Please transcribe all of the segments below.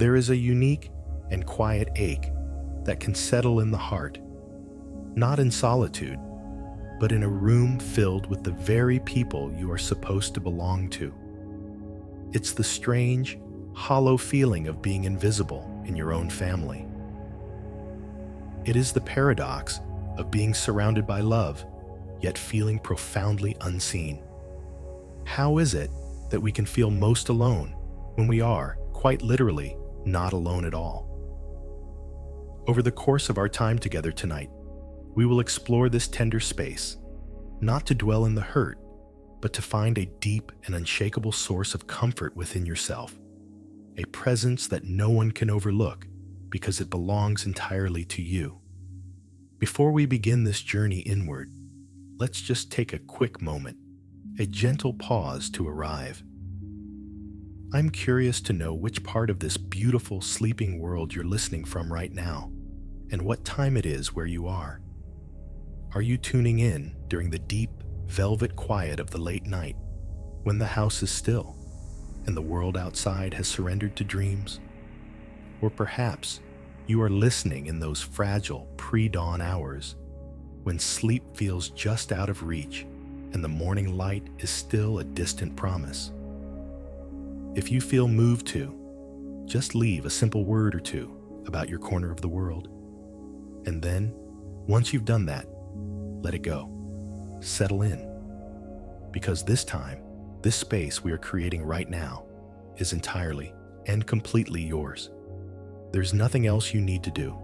There is a unique and quiet ache that can settle in the heart, not in solitude, but in a room filled with the very people you are supposed to belong to. It's the strange, hollow feeling of being invisible in your own family. It is the paradox of being surrounded by love, yet feeling profoundly unseen. How is it that we can feel most alone when we are, quite literally, not alone at all? Over the course of our time together tonight, we will explore this tender space, not to dwell in the hurt, but to find a deep and unshakable source of comfort within yourself, a presence that no one can overlook because it belongs entirely to you. Before we begin this journey inward, let's just take a quick moment, a gentle pause to arrive. I'm curious to know which part of this beautiful sleeping world you're listening from right now, and what time it is where you are. Are you tuning in during the deep, velvet quiet of the late night, when the house is still and the world outside has surrendered to dreams? Or perhaps you are listening in those fragile pre-dawn hours when sleep feels just out of reach and the morning light is still a distant promise. If you feel moved to, just leave a simple word or two about your corner of the world. And then, once you've done that, let it go. Settle in. Because this time, this space we are creating right now is entirely and completely yours. There's nothing else you need to do.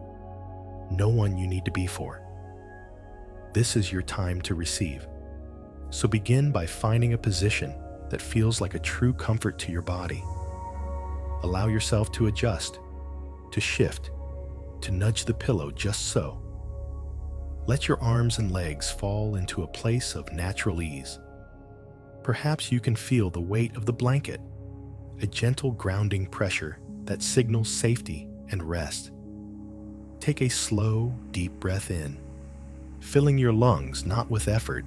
No one you need to be for. This is your time to receive. So begin by finding a position that feels like a true comfort to your body. Allow yourself to adjust, to shift, to nudge the pillow just so. Let your arms and legs fall into a place of natural ease. Perhaps you can feel the weight of the blanket, a gentle grounding pressure that signals safety and rest. Take a slow, deep breath in, filling your lungs not with effort,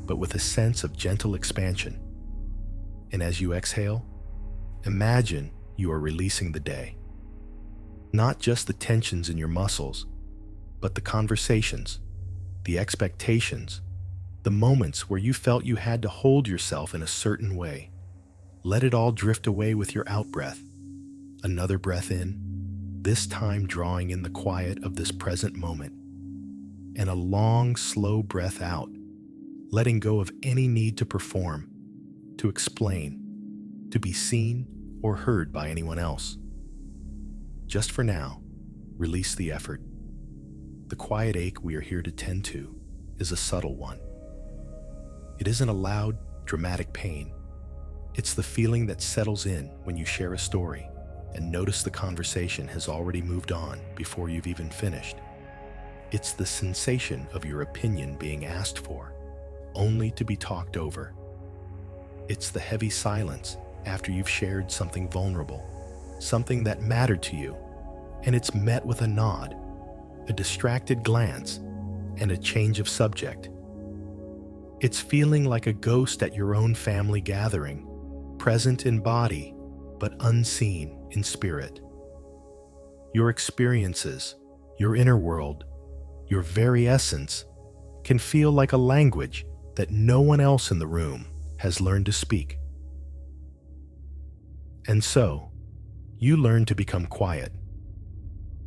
but with a sense of gentle expansion. And as you exhale, imagine you are releasing the day. Not just the tensions in your muscles, but the conversations, the expectations, the moments where you felt you had to hold yourself in a certain way. Let it all drift away with your out-breath. Another breath in, this time drawing in the quiet of this present moment. And a long, slow breath out, letting go of any need to perform, to explain, to be seen or heard by anyone else. Just for now, release the effort. The quiet ache we are here to tend to is a subtle one. It isn't a loud, dramatic pain. It's the feeling that settles in when you share a story and notice the conversation has already moved on before you've even finished. It's the sensation of your opinion being asked for, only to be talked over. It's the heavy silence after you've shared something vulnerable, something that mattered to you, and it's met with a nod, a distracted glance, and a change of subject. It's feeling like a ghost at your own family gathering, present in body, but unseen in spirit. Your experiences, your inner world, your very essence can feel like a language that no one else in the room has learned to speak. And so, you learn to become quiet.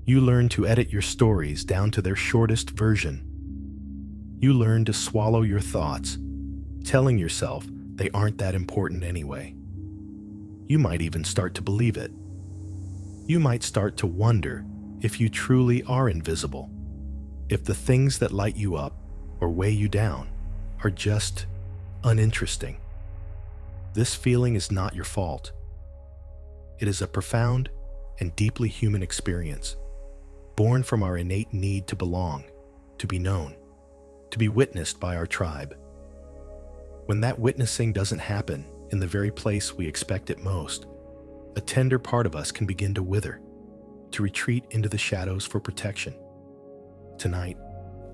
You learn to edit your stories down to their shortest version. You learn to swallow your thoughts, telling yourself they aren't that important anyway. You might even start to believe it. You might start to wonder if you truly are invisible, if the things that light you up or weigh you down are just uninteresting. This feeling is not your fault. It is a profound and deeply human experience, born from our innate need to belong, to be known, to be witnessed by our tribe. When that witnessing doesn't happen in the very place we expect it most, a tender part of us can begin to wither, to retreat into the shadows for protection. Tonight,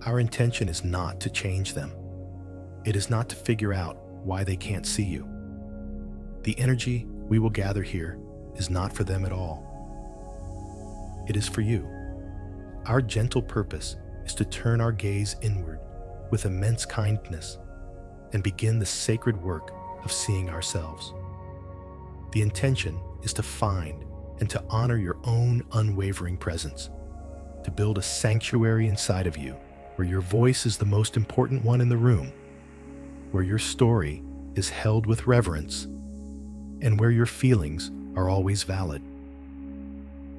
our intention is not to change them. It is not to figure out why they can't see you. The energy we will gather here is not for them at all. it is for you. Our gentle purpose is to turn our gaze inward with immense kindness and begin the sacred work of seeing ourselves. The intention is to find and to honor your own unwavering presence, to build a sanctuary inside of you where your voice is the most important one in the room, where your story is held with reverence, and where your feelings are always valid.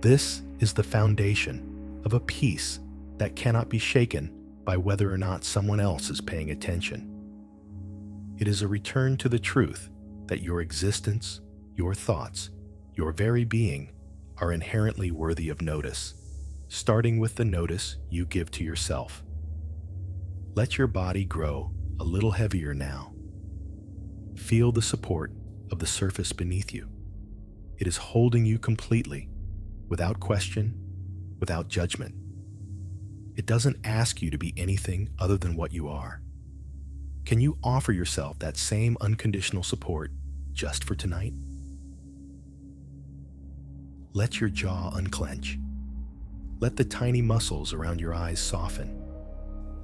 This is the foundation of a peace that cannot be shaken by whether or not someone else is paying attention. It is a return to the truth that your existence, your thoughts, your very being are inherently worthy of notice, starting with the notice you give to yourself. Let your body grow a little heavier now. Feel the support of the surface beneath you. It is holding you completely, without question, without judgment. It doesn't ask you to be anything other than what you are. Can you offer yourself that same unconditional support just for tonight? Let your jaw unclench. Let the tiny muscles around your eyes soften.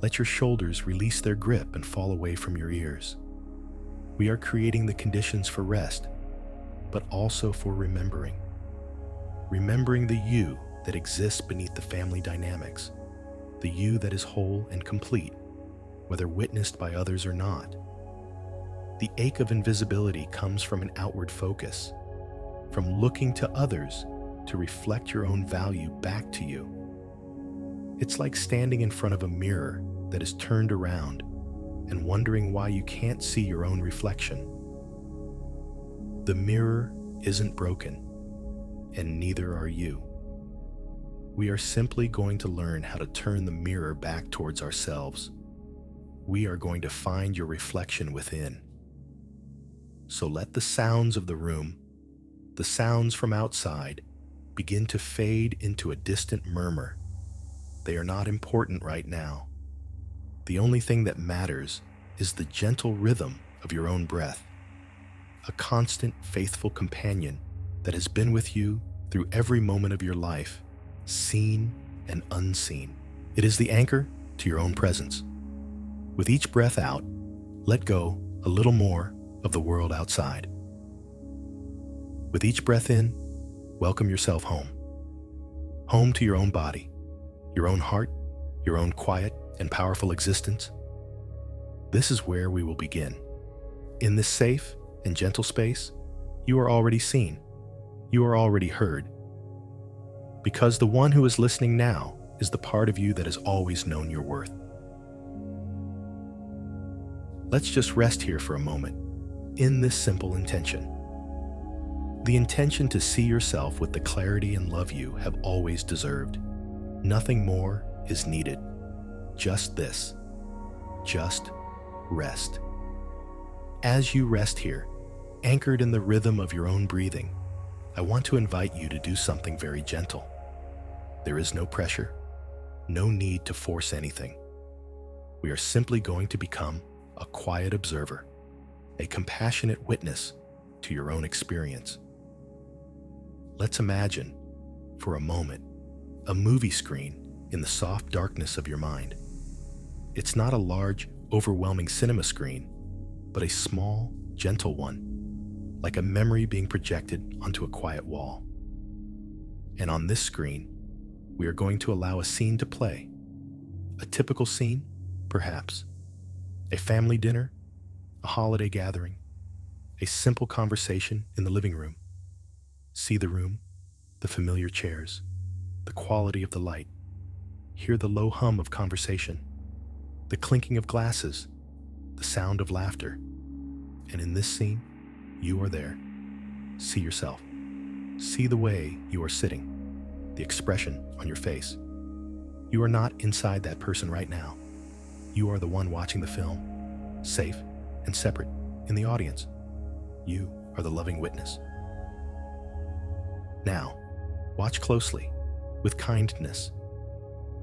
Let your shoulders release their grip and fall away from your ears. We are creating the conditions for rest, but also for remembering. Remembering the you that exists beneath the family dynamics, the you that is whole and complete, whether witnessed by others or not. The ache of invisibility comes from an outward focus, from looking to others to reflect your own value back to you. It's like standing in front of a mirror that is turned around and wondering why you can't see your own reflection. The mirror isn't broken, and neither are you. We are simply going to learn how to turn the mirror back towards ourselves. We are going to find your reflection within. So let the sounds of the room, the sounds from outside, begin to fade into a distant murmur. They are not important right now. The only thing that matters is the gentle rhythm of your own breath, a constant, faithful companion that has been with you through every moment of your life, seen and unseen. It is the anchor to your own presence. With each breath out, let go a little more of the world outside. With each breath in, welcome yourself home. Home to your own body, your own heart, your own quiet and powerful existence. This is where we will begin. In this safe and gentle space, you are already seen. You are already heard. Because the one who is listening now is the part of you that has always known your worth. Let's just rest here for a moment in this simple intention. The intention to see yourself with the clarity and love you have always deserved. Nothing more is needed. Just this. Just rest. As you rest here, anchored in the rhythm of your own breathing, I want to invite you to do something very gentle. There is no pressure, no need to force anything. We are simply going to become a quiet observer, a compassionate witness to your own experience. Let's imagine, for a moment, a movie screen in the soft darkness of your mind. It's not a large, overwhelming cinema screen, but a small, gentle one, like a memory being projected onto a quiet wall. And on this screen, we are going to allow a scene to play. A typical scene, perhaps. A family dinner, a holiday gathering, a simple conversation in the living room. See the room, the familiar chairs, the quality of the light. Hear the low hum of conversation, the clinking of glasses, the sound of laughter. And in this scene, you are there. See yourself. See the way you are sitting, the expression on your face. You are not inside that person right now. You are the one watching the film, safe and separate in the audience. You are the loving witness. Now, watch closely, with kindness.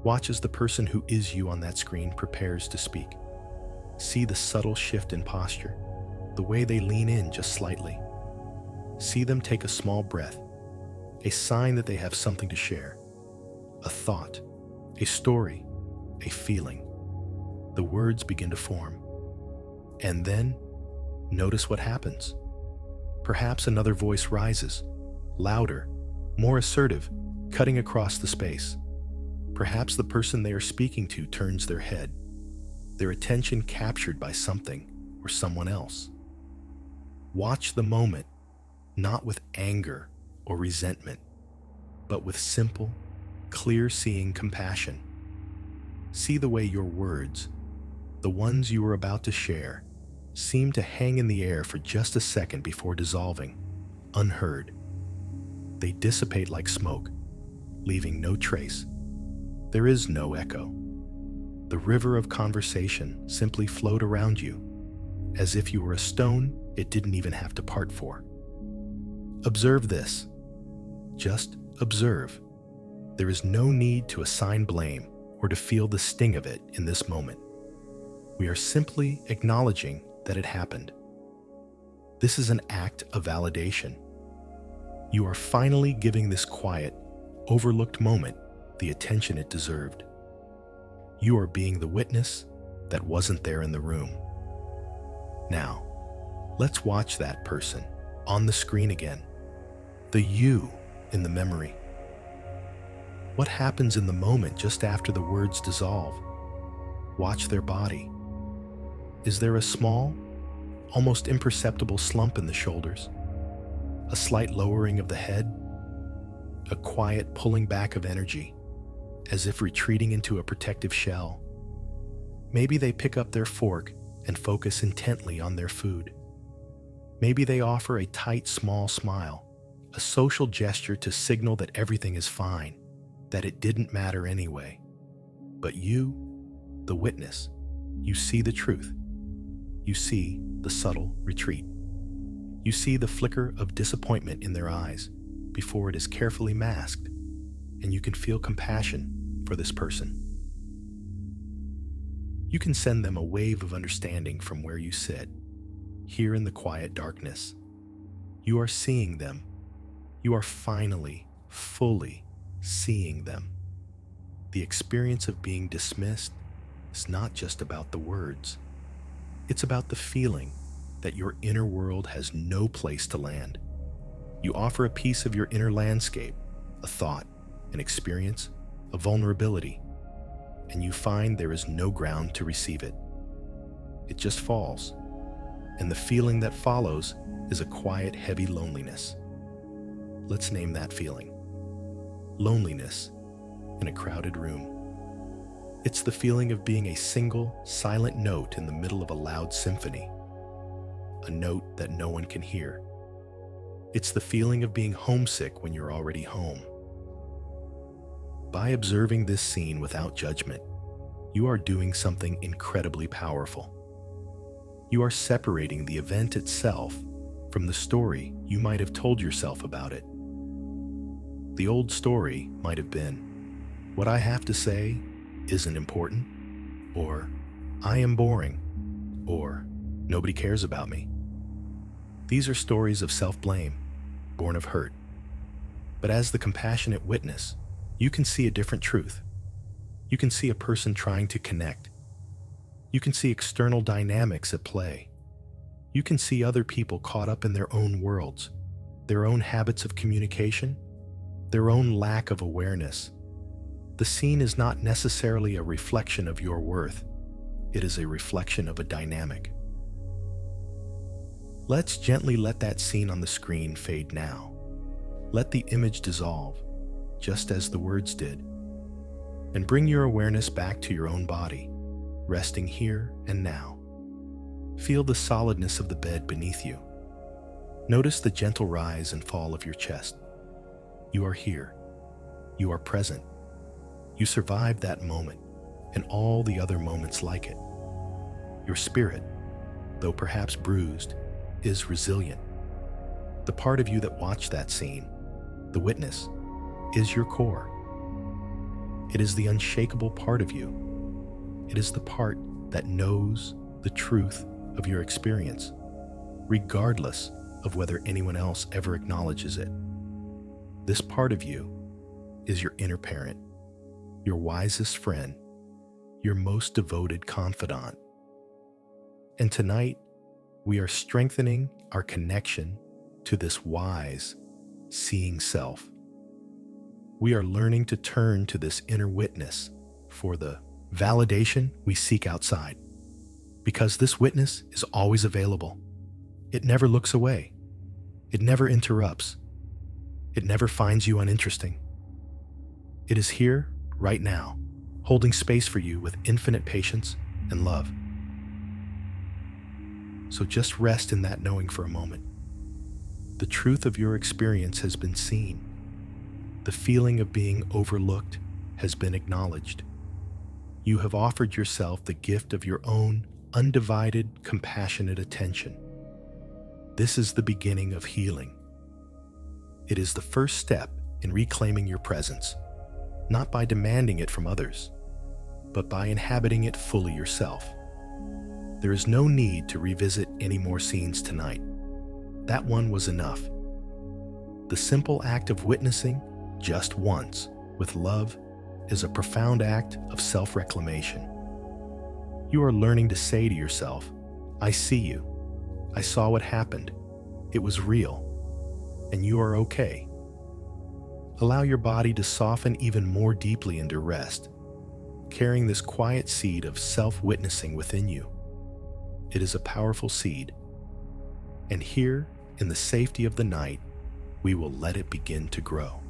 Watch as the person who is you on that screen prepares to speak. See the subtle shift in posture, the way they lean in just slightly. See them take a small breath, a sign that they have something to share. a thought, a story, a feeling. The words begin to form. And then, notice what happens. Perhaps another voice rises, louder, more assertive, cutting across the space. Perhaps the person they are speaking to turns their head, their attention captured by something or someone else. Watch the moment, not with anger or resentment, but with simple, clear-seeing compassion. See the way your words, the ones you are about to share, seem to hang in the air for just a second before dissolving, unheard. They dissipate like smoke, leaving no trace. There is no echo. The river of conversation simply flowed around you, as if you were a stone it didn't even have to part for. Observe this. Just observe. There is no need to assign blame or to feel the sting of it in this moment. We are simply acknowledging that it happened. This is an act of validation. You are finally giving this quiet, overlooked moment the attention it deserved. You are being the witness that wasn't there in the room. Now, let's watch that person on the screen again. The you in the memory. What happens in the moment just after the words dissolve? Watch their body. Is there a small, almost imperceptible slump in the shoulders? A slight lowering of the head? A quiet pulling back of energy, as if retreating into a protective shell? Maybe they pick up their fork and focus intently on their food. Maybe they offer a tight, small smile, a social gesture to signal that everything is fine, that it didn't matter anyway. But you, the witness, you see the truth. You see the subtle retreat. You see the flicker of disappointment in their eyes before it is carefully masked, and you can feel compassion for this person. You can send them a wave of understanding from where you sit, here in the quiet darkness. You are seeing them. You are finally, fully seeing them. The experience of being dismissed is not just about the words. It's about the feeling that your inner world has no place to land. You offer a piece of your inner landscape, a thought, an experience, a vulnerability, and you find there is no ground to receive it. It just falls, and the feeling that follows is a quiet, heavy loneliness. Let's name that feeling. Loneliness in a crowded room. It's the feeling of being a single, silent note in the middle of a loud symphony, a note that no one can hear. It's the feeling of being homesick when you're already home. By observing this scene without judgment, you are doing something incredibly powerful. You are separating the event itself from the story you might have told yourself about it. The old story might have been, "What I have to say isn't important," or "I am boring," or "Nobody cares about me." These are stories of self-blame, born of hurt. But as the compassionate witness, you can see a different truth. You can see a person trying to connect. You can see external dynamics at play. You can see other people caught up in their own worlds, their own habits of communication, their own lack of awareness. The scene is not necessarily a reflection of your worth. It is a reflection of a dynamic. Let's gently let that scene on the screen fade now. Let the image dissolve, just as the words did, and bring your awareness back to your own body, resting here and now. Feel the solidness of the bed beneath you. Notice the gentle rise and fall of your chest. You are here. You are present. You survived that moment and all the other moments like it. Your spirit, though perhaps bruised, is resilient. The part of you that watched that scene, the witness, is your core. It is the unshakable part of you. It is the part that knows the truth of your experience, regardless of whether anyone else ever acknowledges it. This part of you is your inner parent, your wisest friend, your most devoted confidant. And tonight, we are strengthening our connection to this wise, seeing self. We are learning to turn to this inner witness for the validation we seek outside, because this witness is always available. It never looks away. It never interrupts. It never finds you uninteresting. It is here, right now, holding space for you with infinite patience and love. So just rest in that knowing for a moment. The truth of your experience has been seen. The feeling of being overlooked has been acknowledged. You have offered yourself the gift of your own undivided, compassionate attention. This is the beginning of healing. It is the first step in reclaiming your presence, not by demanding it from others, but by inhabiting it fully yourself. There is no need to revisit any more scenes tonight. That one was enough. The simple act of witnessing just once with love is a profound act of self-reclamation. You are learning to say to yourself, I see you. I saw what happened. It was real. And you are okay. Allow your body to soften even more deeply into rest, carrying this quiet seed of self-witnessing within you. It is a powerful seed. And here, in the safety of the night, we will let it begin to grow.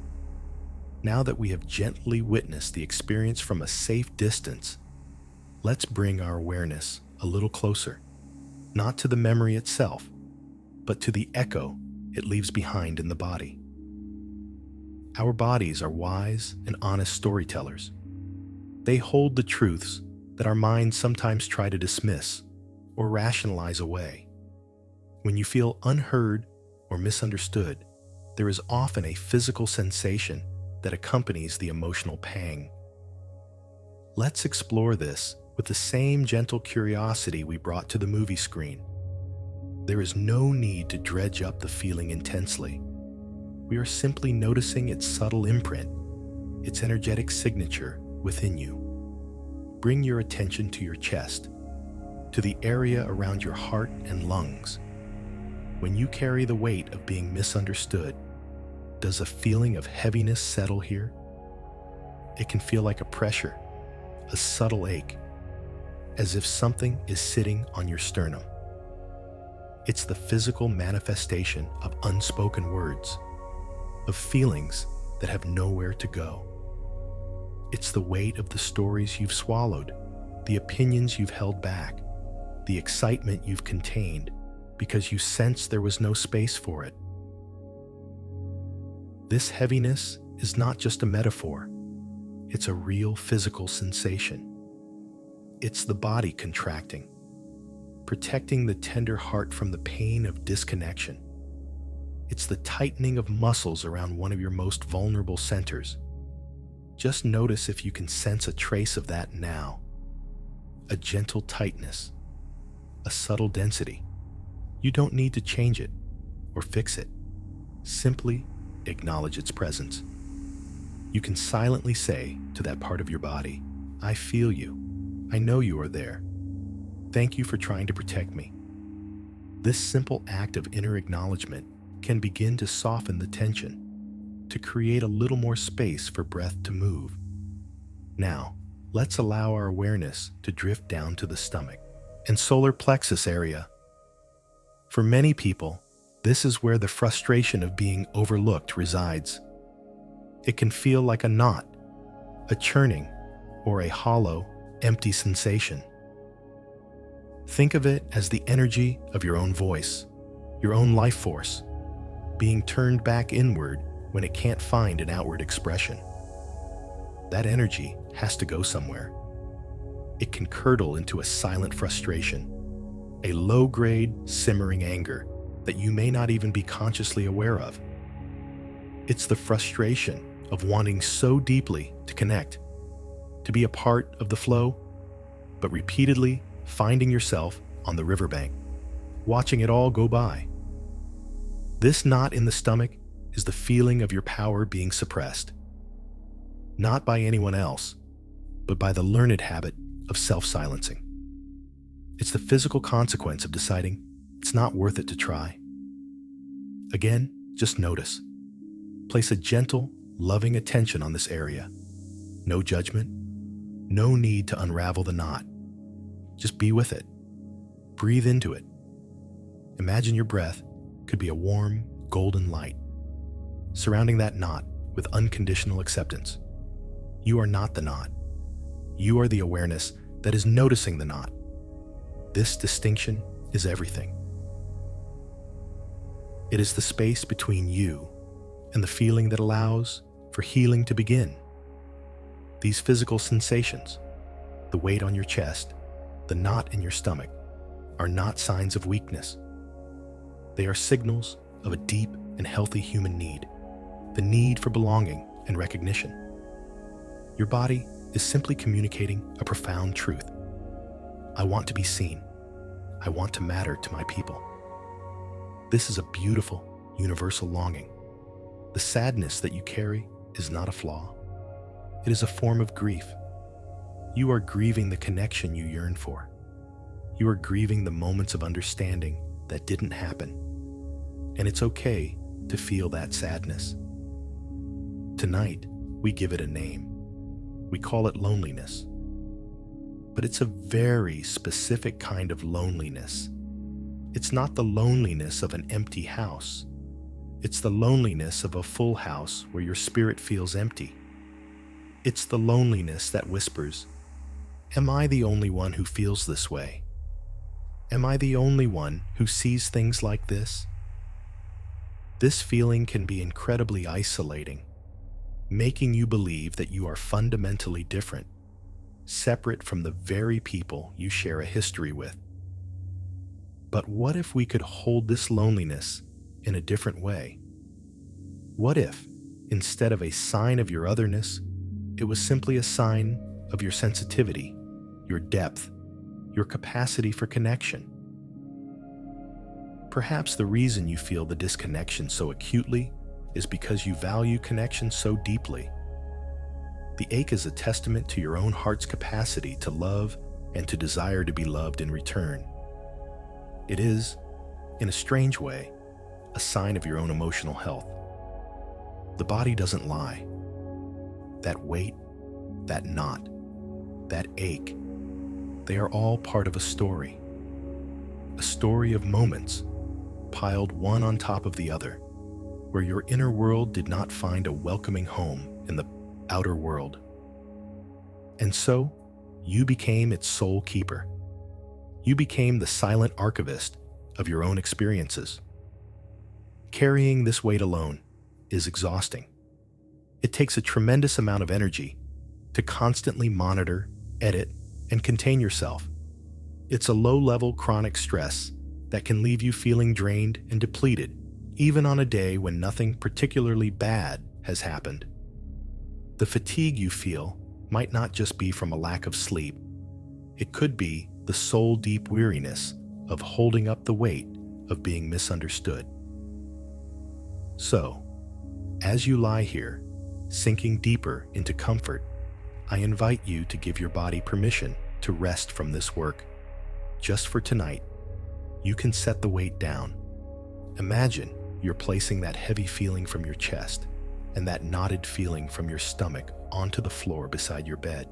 Now that we have gently witnessed the experience from a safe distance, let's bring our awareness a little closer, not to the memory itself, but to the echo it leaves behind in the body. Our bodies are wise and honest storytellers. They hold the truths that our minds sometimes try to dismiss or rationalize away. When you feel unheard or misunderstood, there is often a physical sensation that accompanies the emotional pang. Let's explore this with the same gentle curiosity we brought to the movie screen. There is no need to dredge up the feeling intensely. We are simply noticing its subtle imprint, its energetic signature within you. Bring your attention to your chest, to the area around your heart and lungs. When you carry the weight of being misunderstood, does a feeling of heaviness settle here? It can feel like a pressure, a subtle ache, as if something is sitting on your sternum. It's the physical manifestation of unspoken words, of feelings that have nowhere to go. It's the weight of the stories you've swallowed, the opinions you've held back, the excitement you've contained because you sensed there was no space for it. This heaviness is not just a metaphor. It's a real physical sensation. It's the body contracting, protecting the tender heart from the pain of disconnection. It's the tightening of muscles around one of your most vulnerable centers. Just notice if you can sense a trace of that now. A gentle tightness, a subtle density. You don't need to change it or fix it. Simply acknowledge its presence. You can silently say to that part of your body, I feel you. I know you are there. Thank you for trying to protect me. This simple act of inner acknowledgement can begin to soften the tension, to create a little more space for breath to move. Now, let's allow our awareness to drift down to the stomach and solar plexus area. For many people, this is where the frustration of being overlooked resides. It can feel like a knot, a churning, or a hollow, empty sensation. Think of it as the energy of your own voice, your own life force, being turned back inward when it can't find an outward expression. That energy has to go somewhere. It can curdle into a silent frustration, a low-grade, simmering anger that you may not even be consciously aware of. It's the frustration of wanting so deeply to connect, to be a part of the flow, but repeatedly finding yourself on the riverbank, watching it all go by. This knot in the stomach is the feeling of your power being suppressed. Not by anyone else, but by the learned habit of self-silencing. It's the physical consequence of deciding it's not worth it to try. Again, just notice. Place a gentle, loving attention on this area. No judgment, no need to unravel the knot. Just be with it. Breathe into it. Imagine your breath could be a warm, golden light, surrounding that knot with unconditional acceptance. You are not the knot. You are the awareness that is noticing the knot. This distinction is everything. It is the space between you and the feeling that allows for healing to begin. These physical sensations, the weight on your chest, the knot in your stomach, are not signs of weakness. They are signals of a deep and healthy human need, the need for belonging and recognition. Your body is simply communicating a profound truth. I want to be seen. I want to matter to my people. This is a beautiful, universal longing. The sadness that you carry is not a flaw. It is a form of grief. You are grieving the connection you yearn for. You are grieving the moments of understanding that didn't happen. And it's okay to feel that sadness. Tonight, we give it a name. We call it loneliness. But it's a very specific kind of loneliness. It's not the loneliness of an empty house. It's the loneliness of a full house where your spirit feels empty. It's the loneliness that whispers, "Am I the only one who feels this way? Am I the only one who sees things like this?" This feeling can be incredibly isolating, making you believe that you are fundamentally different, separate from the very people you share a history with. But what if we could hold this loneliness in a different way? What if, instead of a sign of your otherness, it was simply a sign of your sensitivity, your depth, your capacity for connection? Perhaps the reason you feel the disconnection so acutely is because you value connection so deeply. The ache is a testament to your own heart's capacity to love and to desire to be loved in return. It is, in a strange way, a sign of your own emotional health. The body doesn't lie. That weight, that knot, that ache, they are all part of a story of moments piled one on top of the other, where your inner world did not find a welcoming home in the outer world. And so, you became its sole keeper. You became the silent archivist of your own experiences. Carrying this weight alone is exhausting. It takes a tremendous amount of energy to constantly monitor, edit, and contain yourself. It's a low-level chronic stress that can leave you feeling drained and depleted, even on a day when nothing particularly bad has happened. The fatigue you feel might not just be from a lack of sleep. It could be the soul-deep weariness of holding up the weight of being misunderstood. So, as you lie here, sinking deeper into comfort, I invite you to give your body permission to rest from this work. Just for tonight, you can set the weight down. Imagine you're placing that heavy feeling from your chest and that knotted feeling from your stomach onto the floor beside your bed.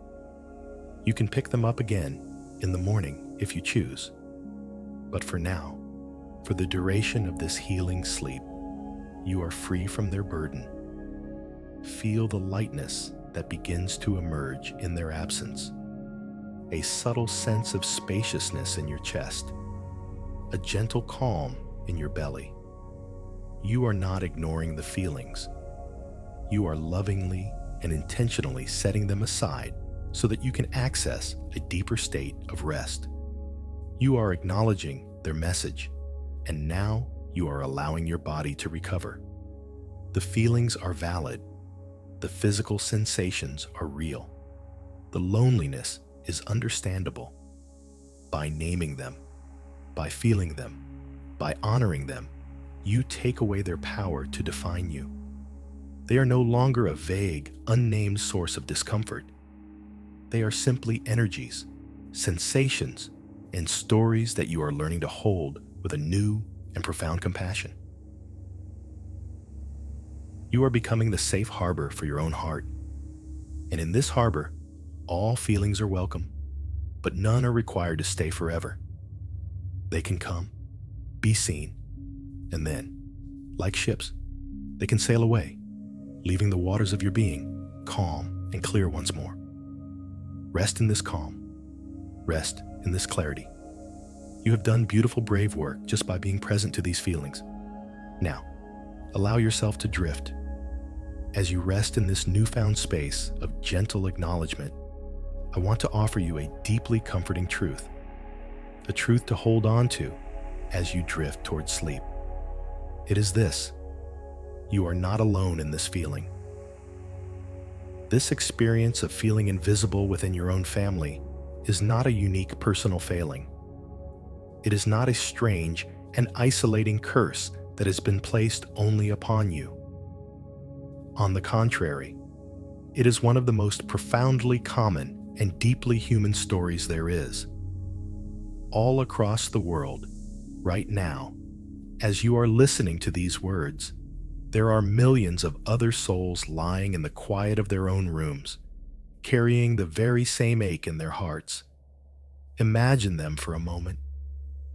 You can pick them up again in the morning if you choose. But for now, for the duration of this healing sleep, you are free from their burden. Feel the lightness that begins to emerge in their absence. A subtle sense of spaciousness in your chest. A gentle calm in your belly. You are not ignoring the feelings. You are lovingly and intentionally setting them aside so that you can access a deeper state of rest. You are acknowledging their message, and now you are allowing your body to recover. The feelings are valid. The physical sensations are real. The loneliness is understandable. By naming them, by feeling them, by honoring them, you take away their power to define you. They are no longer a vague, unnamed source of discomfort. They are simply energies, sensations, and stories that you are learning to hold with a new and profound compassion. You are becoming the safe harbor for your own heart. And in this harbor, all feelings are welcome, but none are required to stay forever. They can come, be seen, and then, like ships, they can sail away, leaving the waters of your being calm and clear once more. Rest in this calm. Rest in this clarity. You have done beautiful, brave work just by being present to these feelings. Now, allow yourself to drift. As you rest in this newfound space of gentle acknowledgement, I want to offer you a deeply comforting truth, a truth to hold on to as you drift towards sleep. It is this: you are not alone in this feeling. This experience of feeling invisible within your own family is not a unique personal failing. It is not a strange and isolating curse that has been placed only upon you. On the contrary, it is one of the most profoundly common and deeply human stories there is. All across the world, right now, as you are listening to these words, there are millions of other souls lying in the quiet of their own rooms, carrying the very same ache in their hearts. Imagine them for a moment.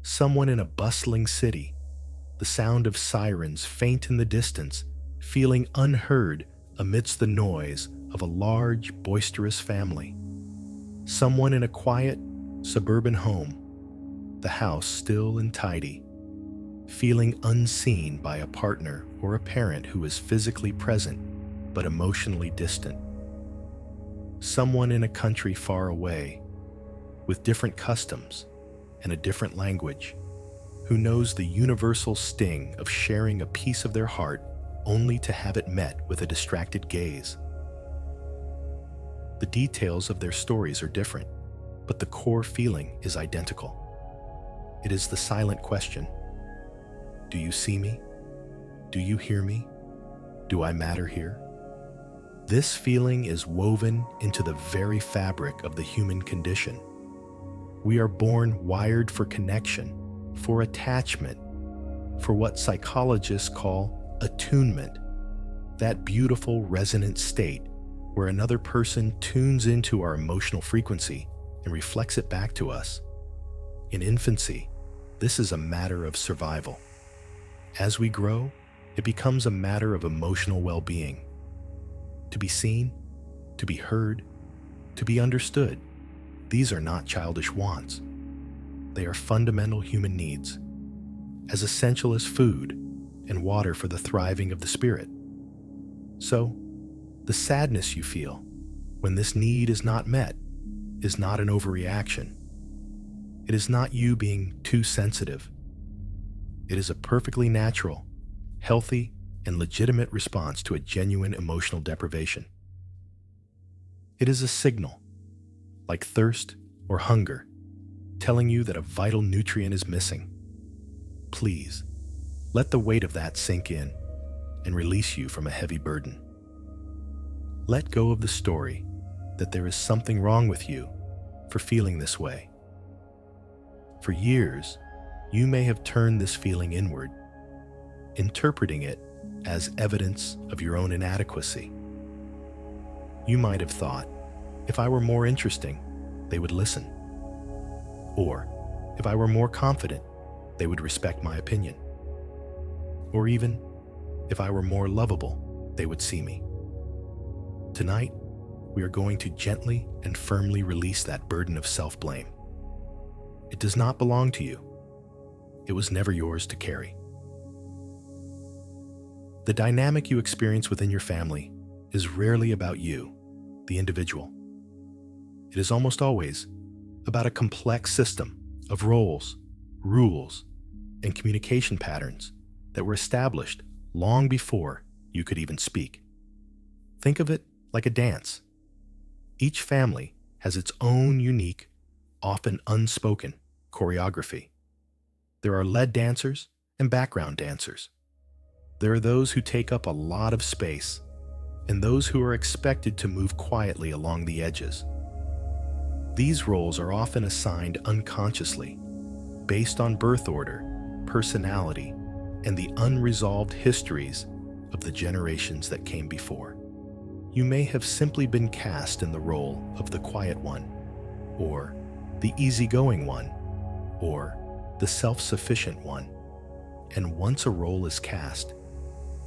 Someone in a bustling city, the sound of sirens faint in the distance, feeling unheard amidst the noise of a large, boisterous family. Someone in a quiet, suburban home, the house still and tidy, feeling unseen by a partner or a parent who is physically present but emotionally distant. Someone in a country far away, with different customs and a different language, who knows the universal sting of sharing a piece of their heart only to have it met with a distracted gaze. The details of their stories are different, but the core feeling is identical. It is the silent question: do you see me? Do you hear me? Do I matter here? This feeling is woven into the very fabric of the human condition. We are born wired for connection, for attachment, for what psychologists call attunement, that beautiful resonant state where another person tunes into our emotional frequency and reflects it back to us. In infancy, this is a matter of survival. As we grow, it becomes a matter of emotional well-being. To be seen, to be heard, to be understood, these are not childish wants. They are fundamental human needs, as essential as food and water for the thriving of the spirit. So, the sadness you feel when this need is not met is not an overreaction. It is not you being too sensitive. It is a perfectly natural, healthy, and legitimate response to a genuine emotional deprivation. It is a signal, like thirst or hunger, telling you that a vital nutrient is missing. Please, let the weight of that sink in and release you from a heavy burden. Let go of the story that there is something wrong with you for feeling this way. For years, you may have turned this feeling inward, interpreting it as evidence of your own inadequacy. You might have thought, if I were more interesting, they would listen. Or, if I were more confident, they would respect my opinion. Or even, if I were more lovable, they would see me. Tonight, we are going to gently and firmly release that burden of self-blame. It does not belong to you. It was never yours to carry. The dynamic you experience within your family is rarely about you, the individual. It is almost always about a complex system of roles, rules, and communication patterns that were established long before you could even speak. Think of it like a dance. Each family has its own unique, often unspoken choreography. There are lead dancers and background dancers. There are those who take up a lot of space, and those who are expected to move quietly along the edges. These roles are often assigned unconsciously, based on birth order, personality, and the unresolved histories of the generations that came before. You may have simply been cast in the role of the quiet one, or the easygoing one, or the self-sufficient one. And once a role is cast,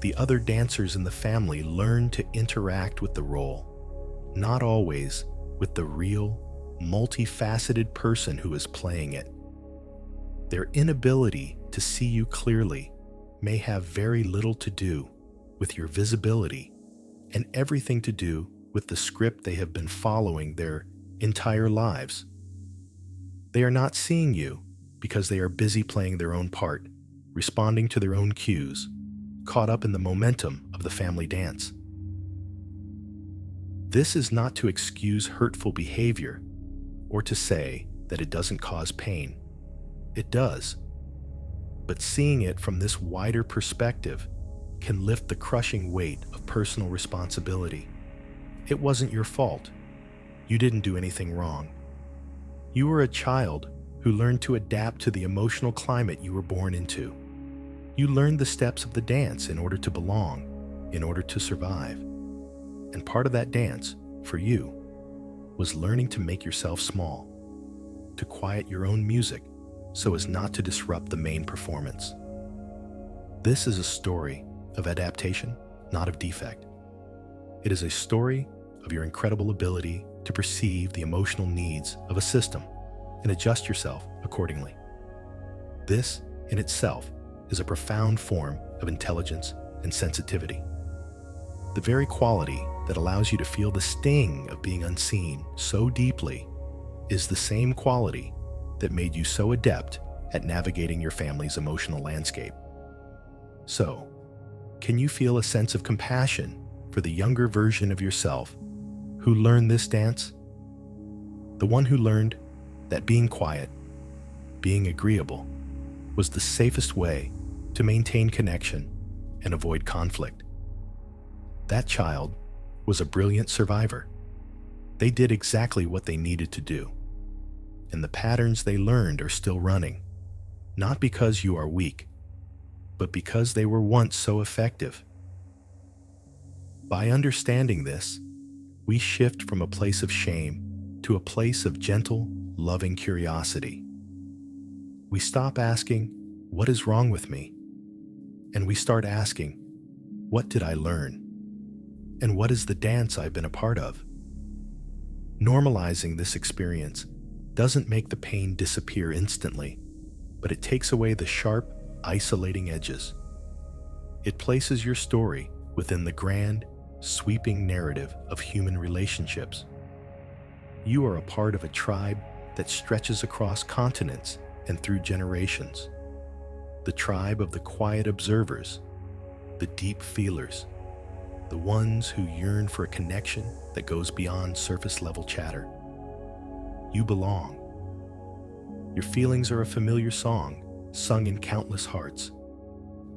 the other dancers in the family learn to interact with the role, not always with the real, multifaceted person who is playing it. Their inability to see you clearly may have very little to do with your visibility and everything to do with the script they have been following their entire lives. They are not seeing you because they are busy playing their own part, responding to their own cues, caught up in the momentum of the family dance. This is not to excuse hurtful behavior or to say that it doesn't cause pain. It does. But seeing it from this wider perspective can lift the crushing weight of personal responsibility. It wasn't your fault. You didn't do anything wrong. You were a child who learned to adapt to the emotional climate you were born into. You learned the steps of the dance in order to belong, in order to survive. And part of that dance, for you, was learning to make yourself small, to quiet your own music so as not to disrupt the main performance. This is a story of adaptation, not of defect. It is a story of your incredible ability to perceive the emotional needs of a system and adjust yourself accordingly. This, in itself, is a profound form of intelligence and sensitivity. The very quality that allows you to feel the sting of being unseen so deeply is the same quality that made you so adept at navigating your family's emotional landscape. So, can you feel a sense of compassion for the younger version of yourself who learned this dance? The one who learned that being quiet, being agreeable, was the safest way to maintain connection and avoid conflict. That child was a brilliant survivor. They did exactly what they needed to do. And the patterns they learned are still running, not because you are weak, but because they were once so effective. By understanding this, we shift from a place of shame to a place of gentle, loving curiosity. We stop asking, "What is wrong with me?" And we start asking, "What did I learn? And what is the dance I've been a part of?" Normalizing this experience doesn't make the pain disappear instantly, but it takes away the sharp, isolating edges. It places your story within the grand, sweeping narrative of human relationships. You are a part of a tribe that stretches across continents and through generations. The tribe of the quiet observers, the deep feelers, the ones who yearn for a connection that goes beyond surface-level chatter. You belong. Your feelings are a familiar song, sung in countless hearts.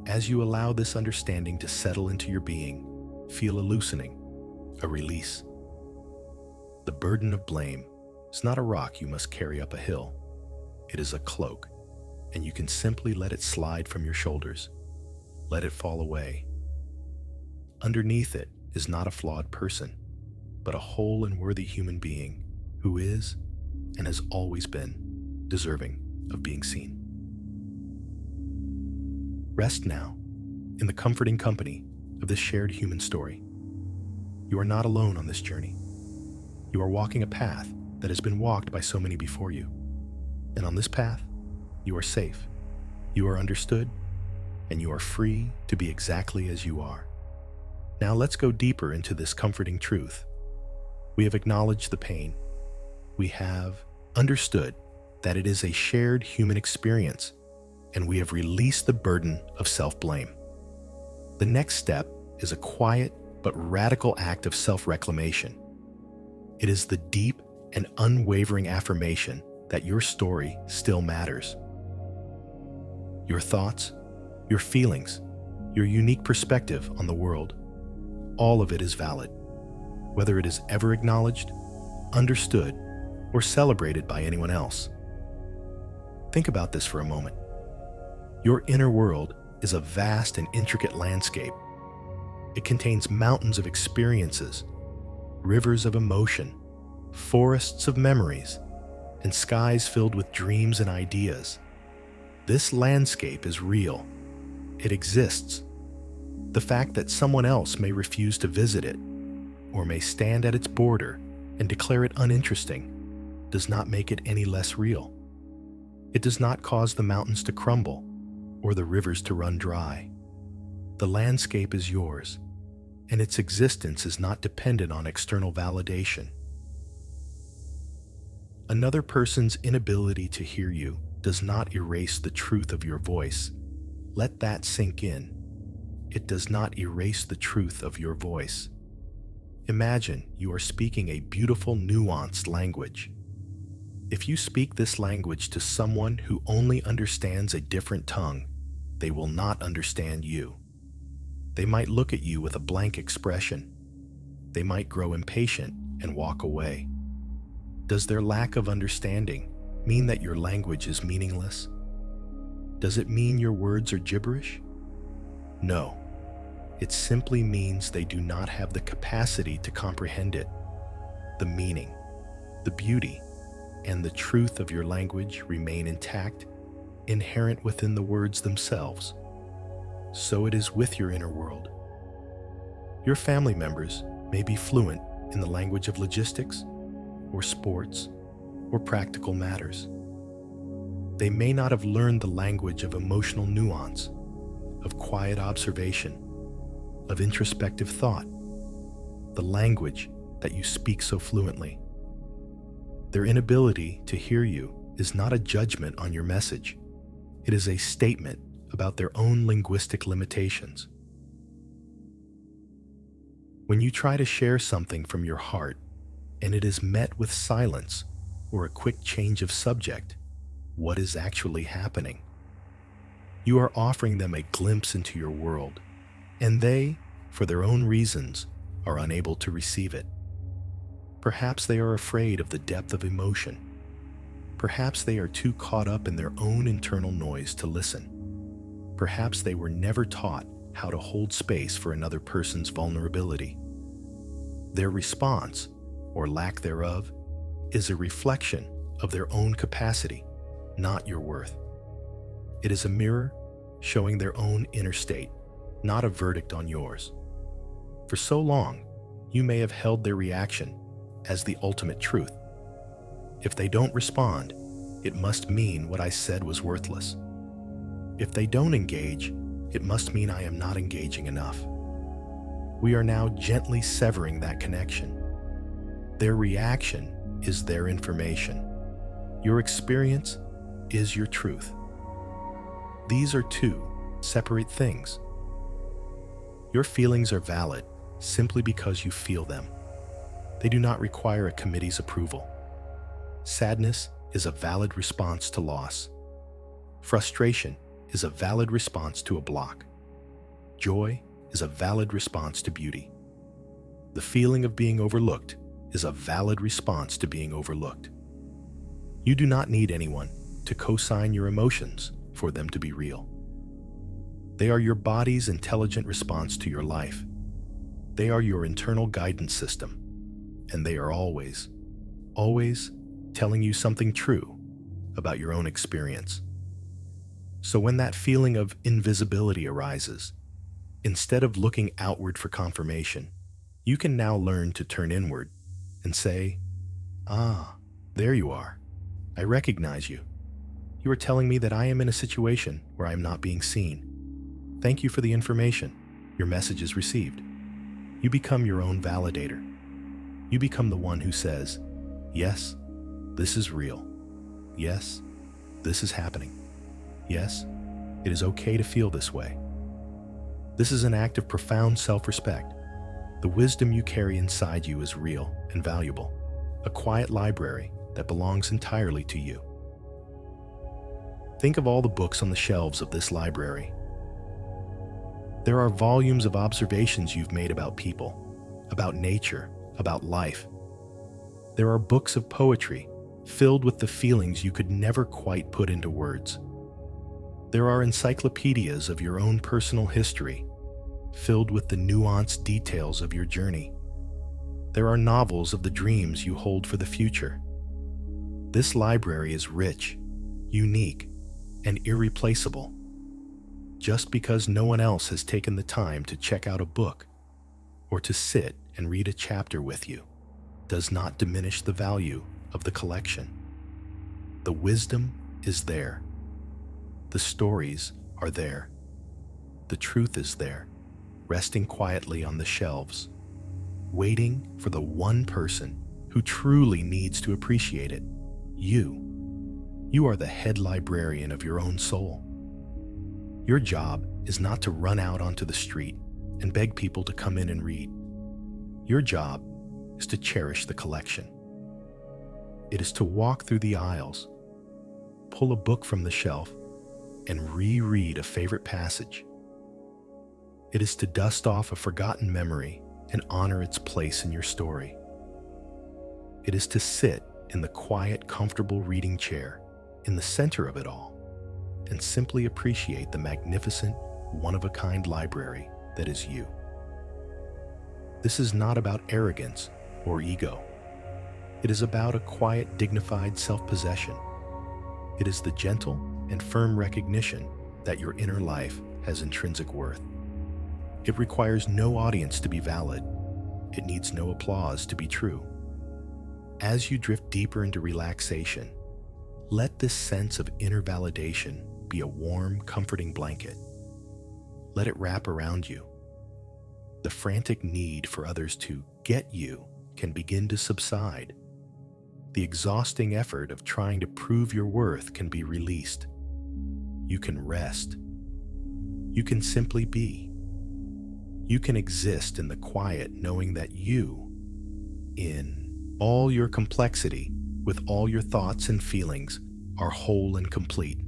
As you allow this understanding to settle into your being, feel a loosening, a release. The burden of blame is not a rock you must carry up a hill. It is a cloak, and you can simply let it slide from your shoulders. Let it fall away. Underneath it is not a flawed person, but a whole and worthy human being who is, and has always been, deserving of being seen. Rest now in the comforting company of this shared human story. You are not alone on this journey. You are walking a path that has been walked by so many before you. And on this path, you are safe, you are understood, and you are free to be exactly as you are. Now let's go deeper into this comforting truth. We have acknowledged the pain. We have understood that it is a shared human experience, and we have released the burden of self-blame. The next step is a quiet but radical act of self-reclamation. It is the deep and unwavering affirmation that your story still matters. Your thoughts, your feelings, your unique perspective on the world, all of it is valid, whether it is ever acknowledged, understood, or celebrated by anyone else. Think about this for a moment. Your inner world is a vast and intricate landscape. It contains mountains of experiences, rivers of emotion, forests of memories, and skies filled with dreams and ideas. This landscape is real. It exists. The fact that someone else may refuse to visit it, or may stand at its border and declare it uninteresting, does not make it any less real. It does not cause the mountains to crumble or the rivers to run dry. The landscape is yours, and its existence is not dependent on external validation. Another person's inability to hear you does not erase the truth of your voice. Let that sink in. It does not erase the truth of your voice. Imagine you are speaking a beautiful, nuanced language. If you speak this language to someone who only understands a different tongue, they will not understand you. They might look at you with a blank expression. They might grow impatient and walk away. Does their lack of understanding mean that your language is meaningless? Does it mean your words are gibberish? No. It simply means they do not have the capacity to comprehend it. The meaning, the beauty, and the truth of your language remain intact, inherent within the words themselves. So it is with your inner world. Your family members may be fluent in the language of logistics, or sports, or practical matters. They may not have learned the language of emotional nuance, of quiet observation, of introspective thought, the language that you speak so fluently. Their inability to hear you is not a judgment on your message. It is a statement about their own linguistic limitations. When you try to share something from your heart and it is met with silence or a quick change of subject, what is actually happening? You are offering them a glimpse into your world, and they, for their own reasons, are unable to receive it. Perhaps they are afraid of the depth of emotion. Perhaps they are too caught up in their own internal noise to listen. Perhaps they were never taught how to hold space for another person's vulnerability. Their response, or lack thereof, is a reflection of their own capacity, not your worth. It is a mirror showing their own inner state, not a verdict on yours. For so long, you may have held their reaction as the ultimate truth. If they don't respond, it must mean what I said was worthless. If they don't engage, it must mean I am not engaging enough. We are now gently severing that connection. Their reaction is their information. Your experience is your truth. These are two separate things. Your feelings are valid simply because you feel them. They do not require a committee's approval. Sadness is a valid response to loss. Frustration is a valid response to a block. Joy is a valid response to beauty. The feeling of being overlooked is a valid response to being overlooked. You do not need anyone to co-sign your emotions for them to be real. They are your body's intelligent response to your life. They are your internal guidance system, and they are always telling you something true about your own experience. So when that feeling of invisibility arises, instead of looking outward for confirmation, you can now learn to turn inward and say, "Ah, there you are. I recognize you. You are telling me that I am in a situation where I am not being seen. Thank you for the information. Your message is received." You become your own validator. You become the one who says, "Yes, this is real. Yes, this is happening. Yes, it is okay to feel this way." This is an act of profound self-respect. The wisdom you carry inside you is real and valuable, a quiet library that belongs entirely to you. Think of all the books on the shelves of this library. There are volumes of observations you've made about people, about nature, about life. There are books of poetry filled with the feelings you could never quite put into words. There are encyclopedias of your own personal history, filled with the nuanced details of your journey. There are novels of the dreams you hold for the future. This library is rich, unique, and irreplaceable. Just because no one else has taken the time to check out a book or to sit and read a chapter with you does not diminish the value of the collection. The wisdom is there. The stories are there. The truth is there, resting quietly on the shelves, waiting for the one person who truly needs to appreciate it. You are the head librarian of your own soul. Your job is not to run out onto the street and beg people to come in and read. Your job is to cherish the collection. It is to walk through the aisles, pull a book from the shelf, and reread a favorite passage. It is to dust off a forgotten memory and honor its place in your story. It is to sit in the quiet, comfortable reading chair in the center of it all and simply appreciate the magnificent, one-of-a-kind library that is you. This is not about arrogance or ego. It is about a quiet, dignified self-possession. It is the gentle and firm recognition that your inner life has intrinsic worth. It requires no audience to be valid. It needs no applause to be true. As you drift deeper into relaxation, let this sense of inner validation be a warm, comforting blanket. Let it wrap around you. The frantic need for others to get you can begin to subside. The exhausting effort of trying to prove your worth can be released. You can rest. You can simply be. You can exist in the quiet knowing that you, in all your complexity, with all your thoughts and feelings, are whole and complete.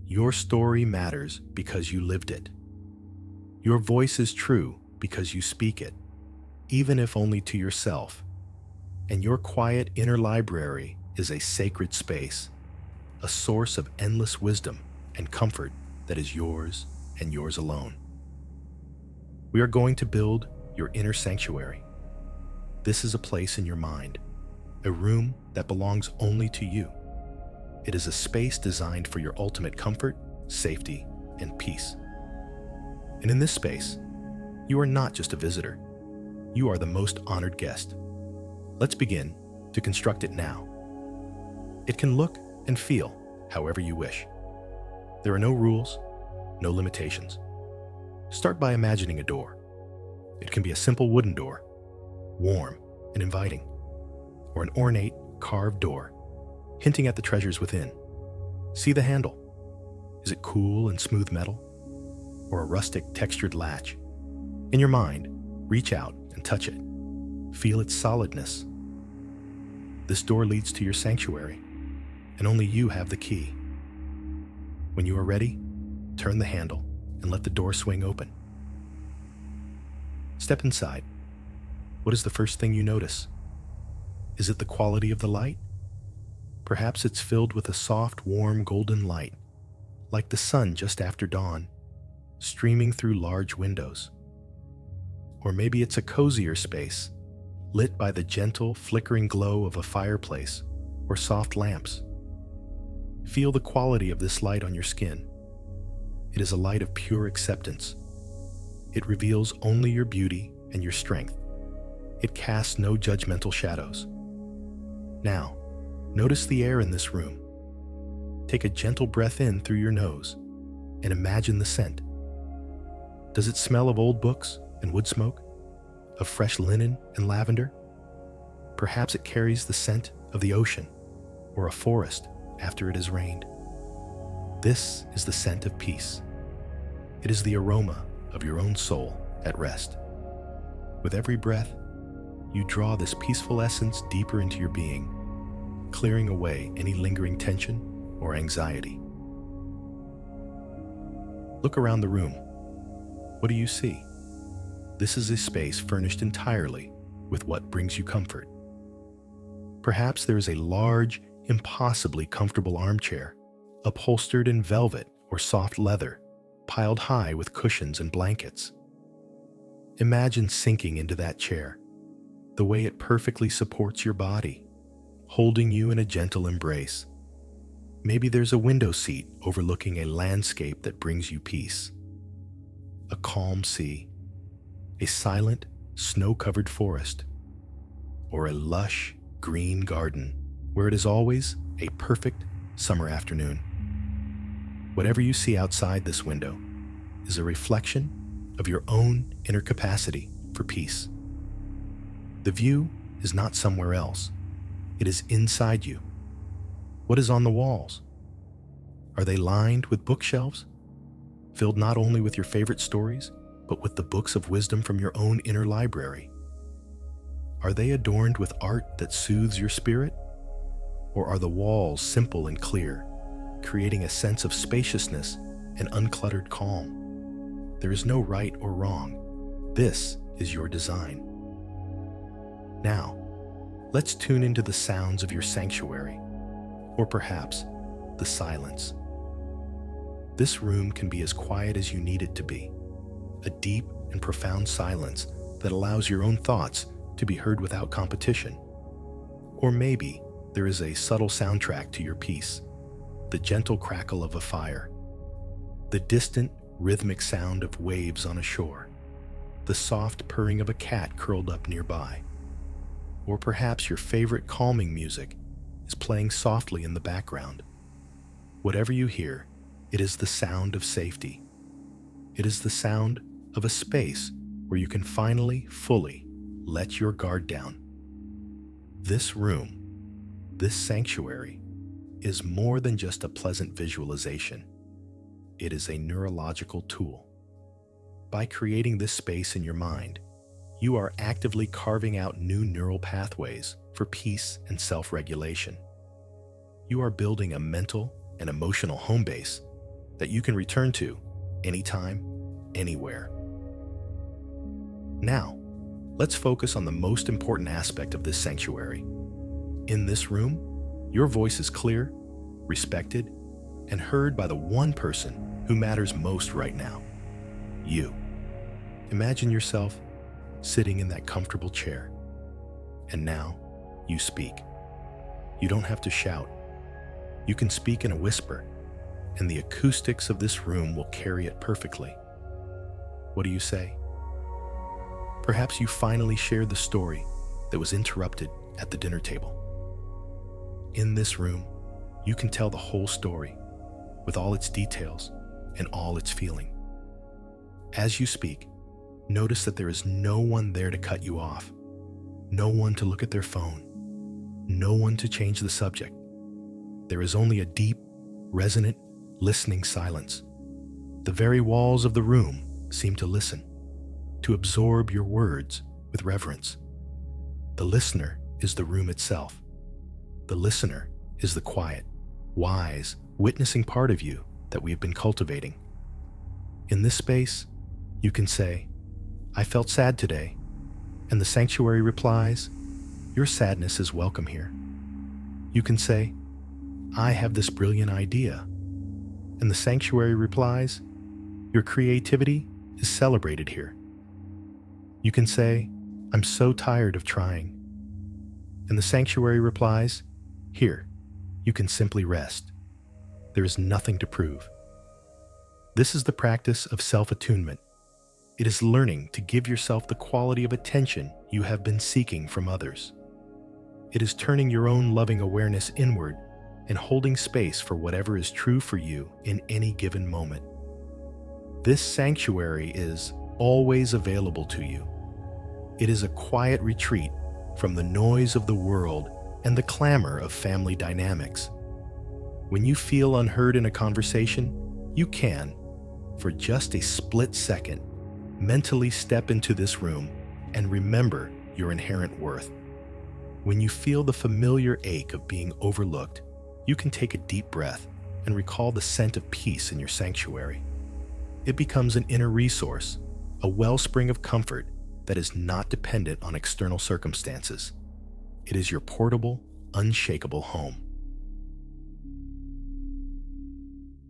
Your story matters because you lived it. Your voice is true because you speak it, even if only to yourself. And your quiet inner library is a sacred space, a source of endless wisdom and comfort that is yours and yours alone. We are going to build your inner sanctuary. This is a place in your mind, a room that belongs only to you. It is a space designed for your ultimate comfort, safety, and peace. And in this space, you are not just a visitor. You are the most honored guest. Let's begin to construct it now. It can look and feel however you wish. There are no rules, no limitations. Start by imagining a door. It can be a simple wooden door, warm and inviting, or an ornate, carved door, hinting at the treasures within. See the handle. Is it cool and smooth metal, or a rustic, textured latch? In your mind, reach out and touch it. Feel its solidness. This door leads to your sanctuary, and only you have the key. When you are ready, turn the handle and let the door swing open. Step inside. What is the first thing you notice? Is it the quality of the light? Perhaps it's filled with a soft, warm, golden light, like the sun just after dawn, streaming through large windows. Or maybe it's a cozier space, lit by the gentle, flickering glow of a fireplace or soft lamps. Feel the quality of this light on your skin. It is a light of pure acceptance. It reveals only your beauty and your strength. It casts no judgmental shadows. Now, notice the air in this room. Take a gentle breath in through your nose and imagine the scent. Does it smell of old books and wood smoke? Of fresh linen and lavender? Perhaps it carries the scent of the ocean or a forest after it has rained. This is the scent of peace. It is the aroma of your own soul at rest. With every breath, you draw this peaceful essence deeper into your being, clearing away any lingering tension or anxiety. Look around the room. What do you see? This is a space furnished entirely with what brings you comfort. Perhaps there is a large, impossibly comfortable armchair, upholstered in velvet or soft leather, piled high with cushions and blankets. Imagine sinking into that chair, the way it perfectly supports your body, holding you in a gentle embrace. Maybe there's a window seat overlooking a landscape that brings you peace. A calm sea, a silent, snow-covered forest, or a lush, green garden where it is always a perfect summer afternoon. Whatever you see outside this window is a reflection of your own inner capacity for peace. The view is not somewhere else. It is inside you. What is on the walls? Are they lined with bookshelves, filled not only with your favorite stories, but with the books of wisdom from your own inner library? Are they adorned with art that soothes your spirit? Or are the walls simple and clear, creating a sense of spaciousness and uncluttered calm? There is no right or wrong. This is your design. Now, let's tune into the sounds of your sanctuary, or perhaps the silence. This room can be as quiet as you need it to be, a deep and profound silence that allows your own thoughts to be heard without competition. Or maybe there is a subtle soundtrack to your peace, the gentle crackle of a fire, the distant rhythmic sound of waves on a shore, the soft purring of a cat curled up nearby. Or perhaps your favorite calming music is playing softly in the background. Whatever you hear, it is the sound of safety. It is the sound of a space where you can finally, fully let your guard down. This room, this sanctuary, is more than just a pleasant visualization. It is a neurological tool. By creating this space in your mind, you are actively carving out new neural pathways for peace and self-regulation. You are building a mental and emotional home base that you can return to anytime, anywhere. Now, let's focus on the most important aspect of this sanctuary. In this room, your voice is clear, respected, and heard by the one person who matters most right now, you. Imagine yourself sitting in that comfortable chair, and now you speak. You don't have to shout. You can speak in a whisper, and the acoustics of this room will carry it perfectly. What do you say? Perhaps you finally share the story that was interrupted at the dinner table. In this room, you can tell the whole story with all its details and all its feeling. As you speak, notice that there is no one there to cut you off, no one to look at their phone, no one to change the subject. There is only a deep, resonant, listening silence. The very walls of the room seem to listen, to absorb your words with reverence. The listener is the room itself. The listener is the quiet, wise, witnessing part of you that we have been cultivating. In this space, you can say, "I felt sad today," and the sanctuary replies, "Your sadness is welcome here." You can say, "I have this brilliant idea," and the sanctuary replies, "Your creativity is celebrated here." You can say, "I'm so tired of trying," and the sanctuary replies, "Here, you can simply rest. There is nothing to prove." This is the practice of self-attunement. It is learning to give yourself the quality of attention you have been seeking from others. It is turning your own loving awareness inward and holding space for whatever is true for you in any given moment. This sanctuary is always available to you. It is a quiet retreat from the noise of the world and the clamor of family dynamics. When you feel unheard in a conversation, you can, for just a split second, mentally step into this room and remember your inherent worth. When you feel the familiar ache of being overlooked, you can take a deep breath and recall the scent of peace in your sanctuary. It becomes an inner resource, a wellspring of comfort that is not dependent on external circumstances. It is your portable, unshakable home.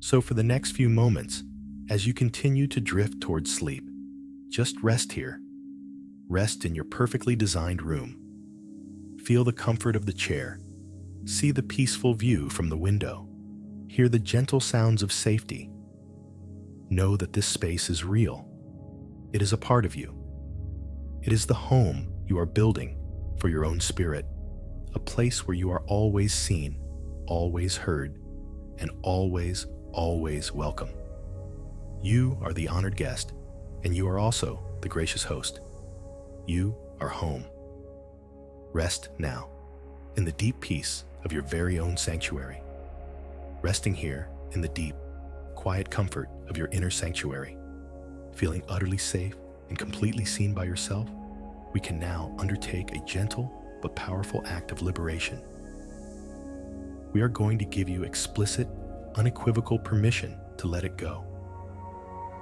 So for the next few moments, as you continue to drift towards sleep, just rest here. Rest in your perfectly designed room. Feel the comfort of the chair. See the peaceful view from the window. Hear the gentle sounds of safety. Know that this space is real. It is a part of you. It is the home you are building for your own spirit, a place where you are always seen, always heard, and always welcome. You are the honored guest, and you are also the gracious host. You are home. Rest now, in the deep peace of your very own sanctuary. Resting here in the deep, quiet comfort of your inner sanctuary, feeling utterly safe and completely seen by yourself, we can now undertake a gentle but powerful act of liberation. We are going to give you explicit, unequivocal permission to let it go.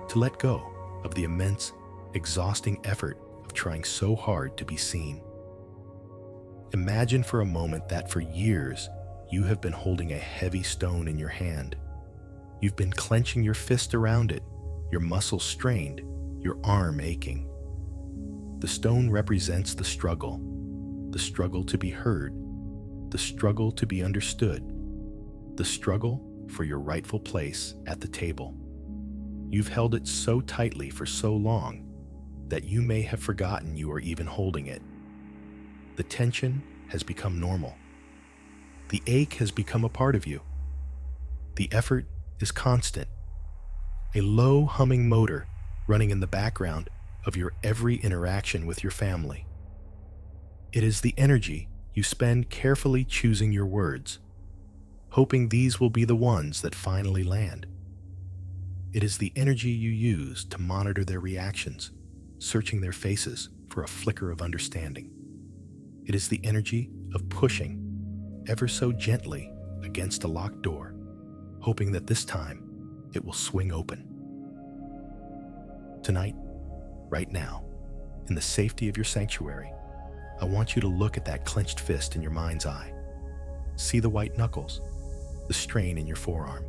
To let go of the immense, exhausting effort of trying so hard to be seen. Imagine for a moment that for years you have been holding a heavy stone in your hand. You've been clenching your fist around it, your muscles strained, your arm aching. The stone represents the struggle to be heard, the struggle to be understood, the struggle for your rightful place at the table. You've held it so tightly for so long that you may have forgotten you are even holding it. The tension has become normal. The ache has become a part of you. The effort is constant. A low humming motor running in the background of your every interaction with your family. It is the energy you spend carefully choosing your words, hoping these will be the ones that finally land. It is the energy you use to monitor their reactions, searching their faces for a flicker of understanding. It is the energy of pushing, ever so gently, against a locked door, hoping that this time it will swing open. Tonight, right now, in the safety of your sanctuary, I want you to look at that clenched fist in your mind's eye. See the white knuckles, the strain in your forearm.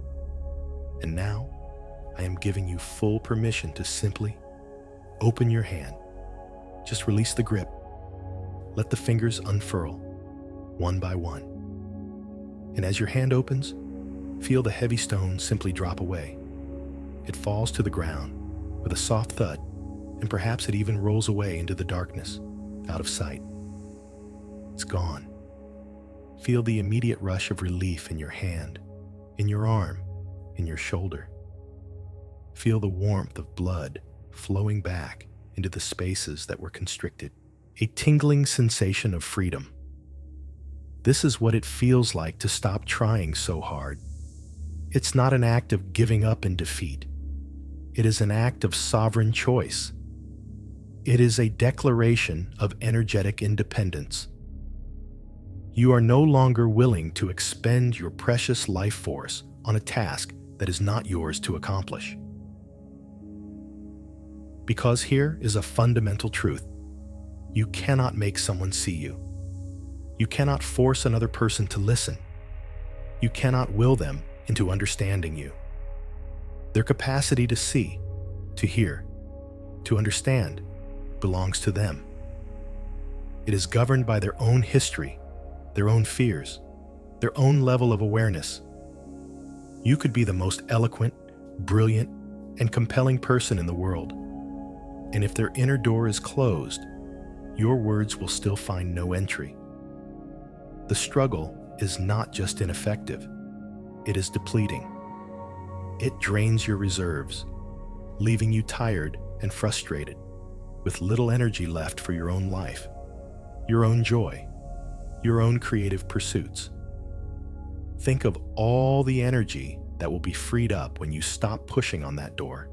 And now, I am giving you full permission to simply open your hand. Just release the grip. Let the fingers unfurl, one by one. And as your hand opens, feel the heavy stone simply drop away. It falls to the ground with a soft thud, and perhaps it even rolls away into the darkness, out of sight. It's gone. Feel the immediate rush of relief in your hand, in your arm, in your shoulder. Feel the warmth of blood flowing back into the spaces that were constricted. A tingling sensation of freedom. This is what it feels like to stop trying so hard. It's not an act of giving up in defeat. It is an act of sovereign choice. It is a declaration of energetic independence. You are no longer willing to expend your precious life force on a task that is not yours to accomplish. Because here is a fundamental truth. You cannot make someone see you. You cannot force another person to listen. You cannot will them into understanding you. Their capacity to see, to hear, to understand belongs to them. It is governed by their own history, their own fears, their own level of awareness. You could be the most eloquent, brilliant, and compelling person in the world. And if their inner door is closed, your words will still find no entry. The struggle is not just ineffective, it is depleting. It drains your reserves, leaving you tired and frustrated, with little energy left for your own life, your own joy, your own creative pursuits. Think of all the energy that will be freed up when you stop pushing on that door.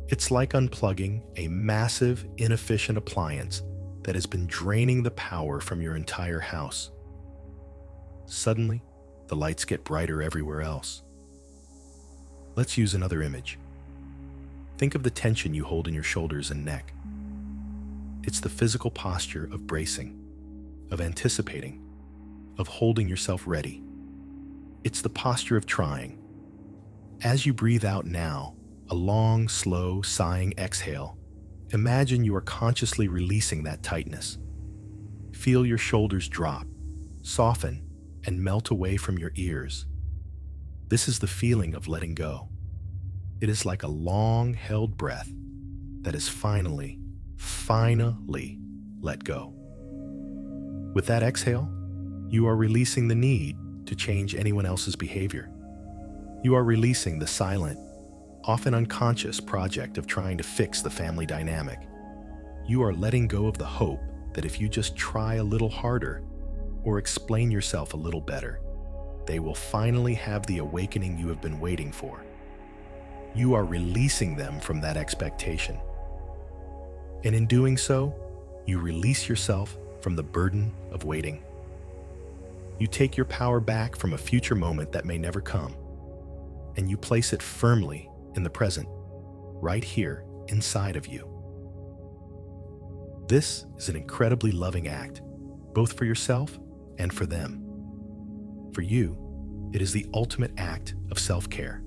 It's like unplugging a massive, inefficient appliance that has been draining the power from your entire house. Suddenly, the lights get brighter everywhere else. Let's use another image. Think of the tension you hold in your shoulders and neck. It's the physical posture of bracing, of anticipating, of holding yourself ready. It's the posture of trying. As you breathe out now, a long, slow, sighing exhale, imagine you are consciously releasing that tightness. Feel your shoulders drop, soften, and melt away from your ears. This is the feeling of letting go. It is like a long-held breath that is finally let go. With that exhale, you are releasing the need to change anyone else's behavior. You are releasing the silent, often unconscious project of trying to fix the family dynamic. You are letting go of the hope that if you just try a little harder or explain yourself a little better, they will finally have the awakening you have been waiting for. You are releasing them from that expectation. And in doing so, you release yourself from the burden of waiting. You take your power back from a future moment that may never come, and you place it firmly in the present, right here inside of you. This is an incredibly loving act, both for yourself and for them. For you, it is the ultimate act of self-care.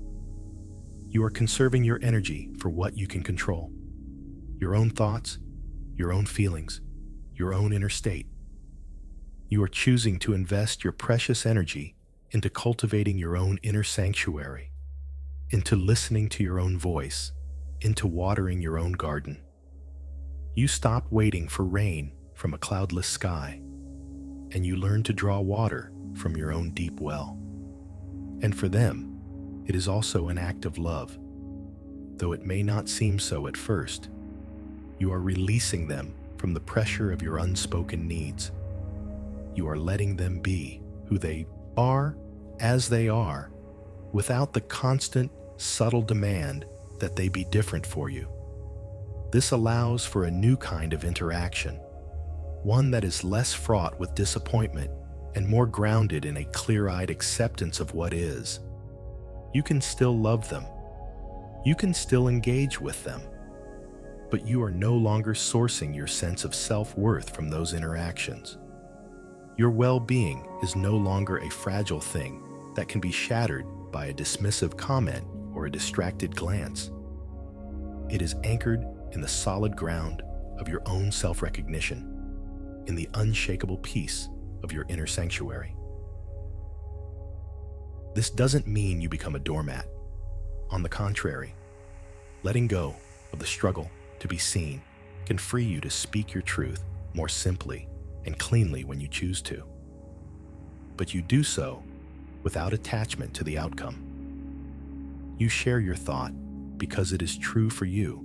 You are conserving your energy for what you can control: your own thoughts, your own feelings, your own inner state. You are choosing to invest your precious energy into cultivating your own inner sanctuary, into listening to your own voice, into watering your own garden. You stop waiting for rain from a cloudless sky, and you learn to draw water from your own deep well. And for them, it is also an act of love. Though it may not seem so at first, you are releasing them from the pressure of your unspoken needs. You are letting them be who they are as they are, without the constant, subtle demand that they be different for you. This allows for a new kind of interaction, one that is less fraught with disappointment and more grounded in a clear-eyed acceptance of what is. You can still love them. You can still engage with them. But you are no longer sourcing your sense of self-worth from those interactions. Your well-being is no longer a fragile thing that can be shattered by a dismissive comment or a distracted glance. It is anchored in the solid ground of your own self-recognition, in the unshakable peace of your inner sanctuary. This doesn't mean you become a doormat. On the contrary, letting go of the struggle to be seen can free you to speak your truth more simply and cleanly when you choose to. But you do so without attachment to the outcome. You share your thought because it is true for you,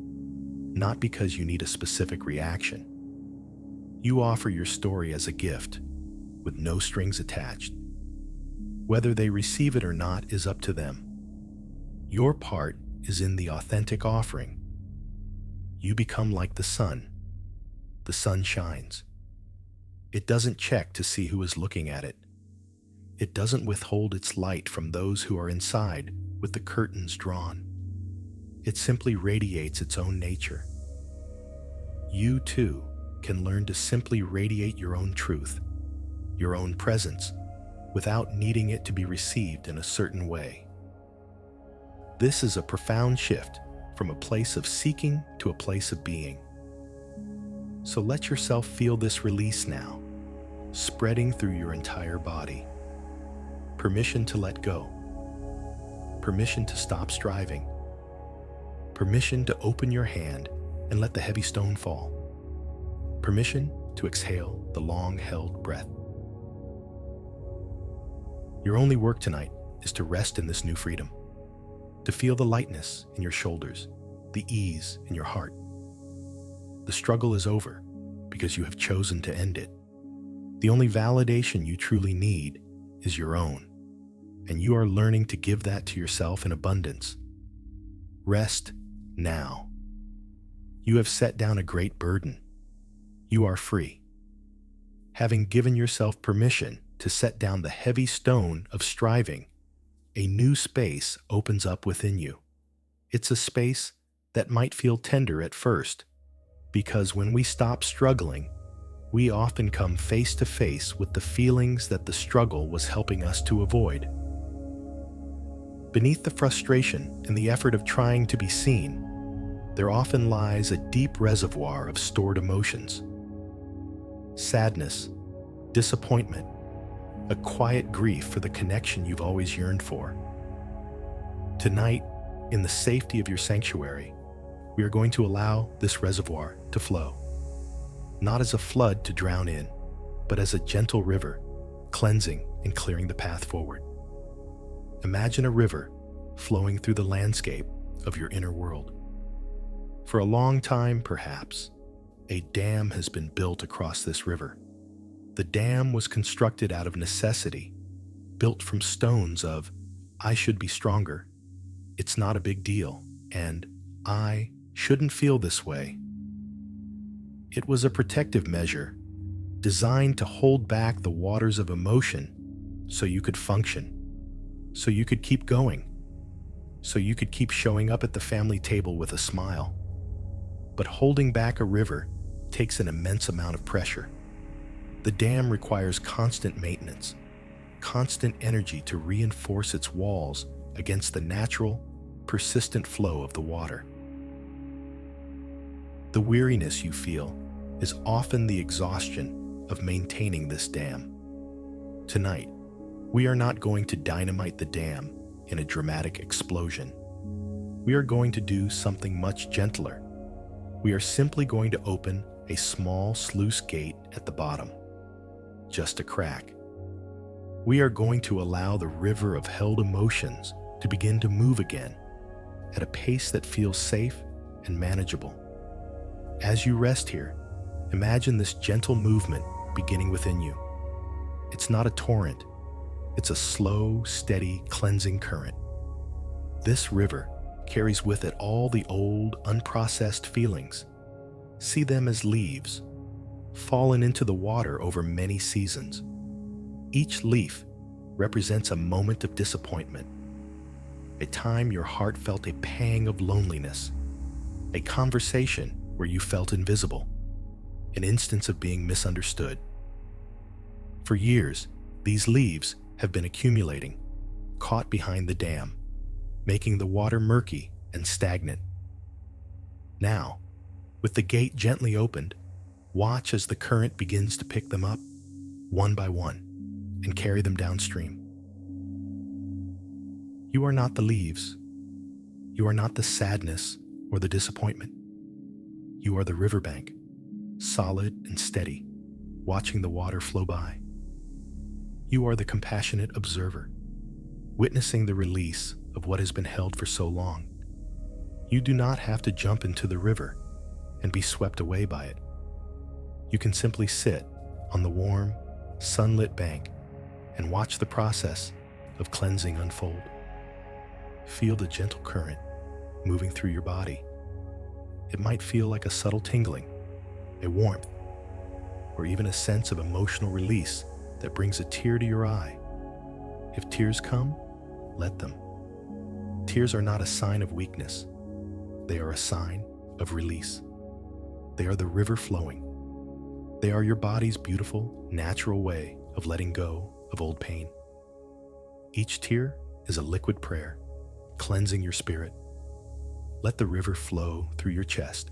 not because you need a specific reaction. You offer your story as a gift, with no strings attached. Whether they receive it or not is up to them. Your part is in the authentic offering. You become like the sun. The sun shines. It doesn't check to see who is looking at it. It doesn't withhold its light from those who are inside with the curtains drawn. It simply radiates its own nature. You, too, can learn to simply radiate your own truth, your own presence, without needing it to be received in a certain way. This is a profound shift from a place of seeking to a place of being. So let yourself feel this release now, spreading through your entire body. Permission to let go. Permission to stop striving. Permission to open your hand and let the heavy stone fall. Permission to exhale the long-held breath. Your only work tonight is to rest in this new freedom, to feel the lightness in your shoulders, the ease in your heart. The struggle is over because you have chosen to end it. The only validation you truly need is your own, and you are learning to give that to yourself in abundance. Rest now. You have set down a great burden. You are free. Having given yourself permission to set down the heavy stone of striving, a new space opens up within you. It's a space that might feel tender at first, because when we stop struggling, we often come face to face with the feelings that the struggle was helping us to avoid. Beneath the frustration and the effort of trying to be seen, there often lies a deep reservoir of stored emotions. Sadness, disappointment, a quiet grief for the connection you've always yearned for. Tonight, in the safety of your sanctuary, we are going to allow this reservoir to flow, not as a flood to drown in, but as a gentle river, cleansing and clearing the path forward. Imagine a river flowing through the landscape of your inner world. For a long time, perhaps, a dam has been built across this river. The dam was constructed out of necessity, built from stones of, I should be stronger, it's not a big deal, and I shouldn't feel this way. It was a protective measure, designed to hold back the waters of emotion so you could function, so you could keep going, so you could keep showing up at the family table with a smile. But holding back a river takes an immense amount of pressure. The dam requires constant maintenance, constant energy to reinforce its walls against the natural, persistent flow of the water. The weariness you feel is often the exhaustion of maintaining this dam. Tonight, we are not going to dynamite the dam in a dramatic explosion. We are going to do something much gentler. We are simply going to open a small sluice gate at the bottom, just a crack. We are going to allow the river of held emotions to begin to move again at a pace that feels safe and manageable. As you rest here, imagine this gentle movement beginning within you. It's not a torrent. It's a slow, steady, cleansing current. This river carries with it all the old, unprocessed feelings. See them as leaves, fallen into the water over many seasons. Each leaf represents a moment of disappointment, a time your heart felt a pang of loneliness, a conversation where you felt invisible, an instance of being misunderstood. For years, these leaves have been accumulating, caught behind the dam, making the water murky and stagnant. Now, with the gate gently opened, watch as the current begins to pick them up, one by one, and carry them downstream. You are not the leaves. You are not the sadness or the disappointment. You are the riverbank, solid and steady, watching the water flow by. You are the compassionate observer, witnessing the release of what has been held for so long. You do not have to jump into the river and be swept away by it. You can simply sit on the warm, sunlit bank and watch the process of cleansing unfold. Feel the gentle current moving through your body. It might feel like a subtle tingling, a warmth, or even a sense of emotional release that brings a tear to your eye. If tears come, let them. Tears are not a sign of weakness. They are a sign of release. They are the river flowing. They are your body's beautiful, natural way of letting go of old pain. Each tear is a liquid prayer, cleansing your spirit. Let the river flow through your chest,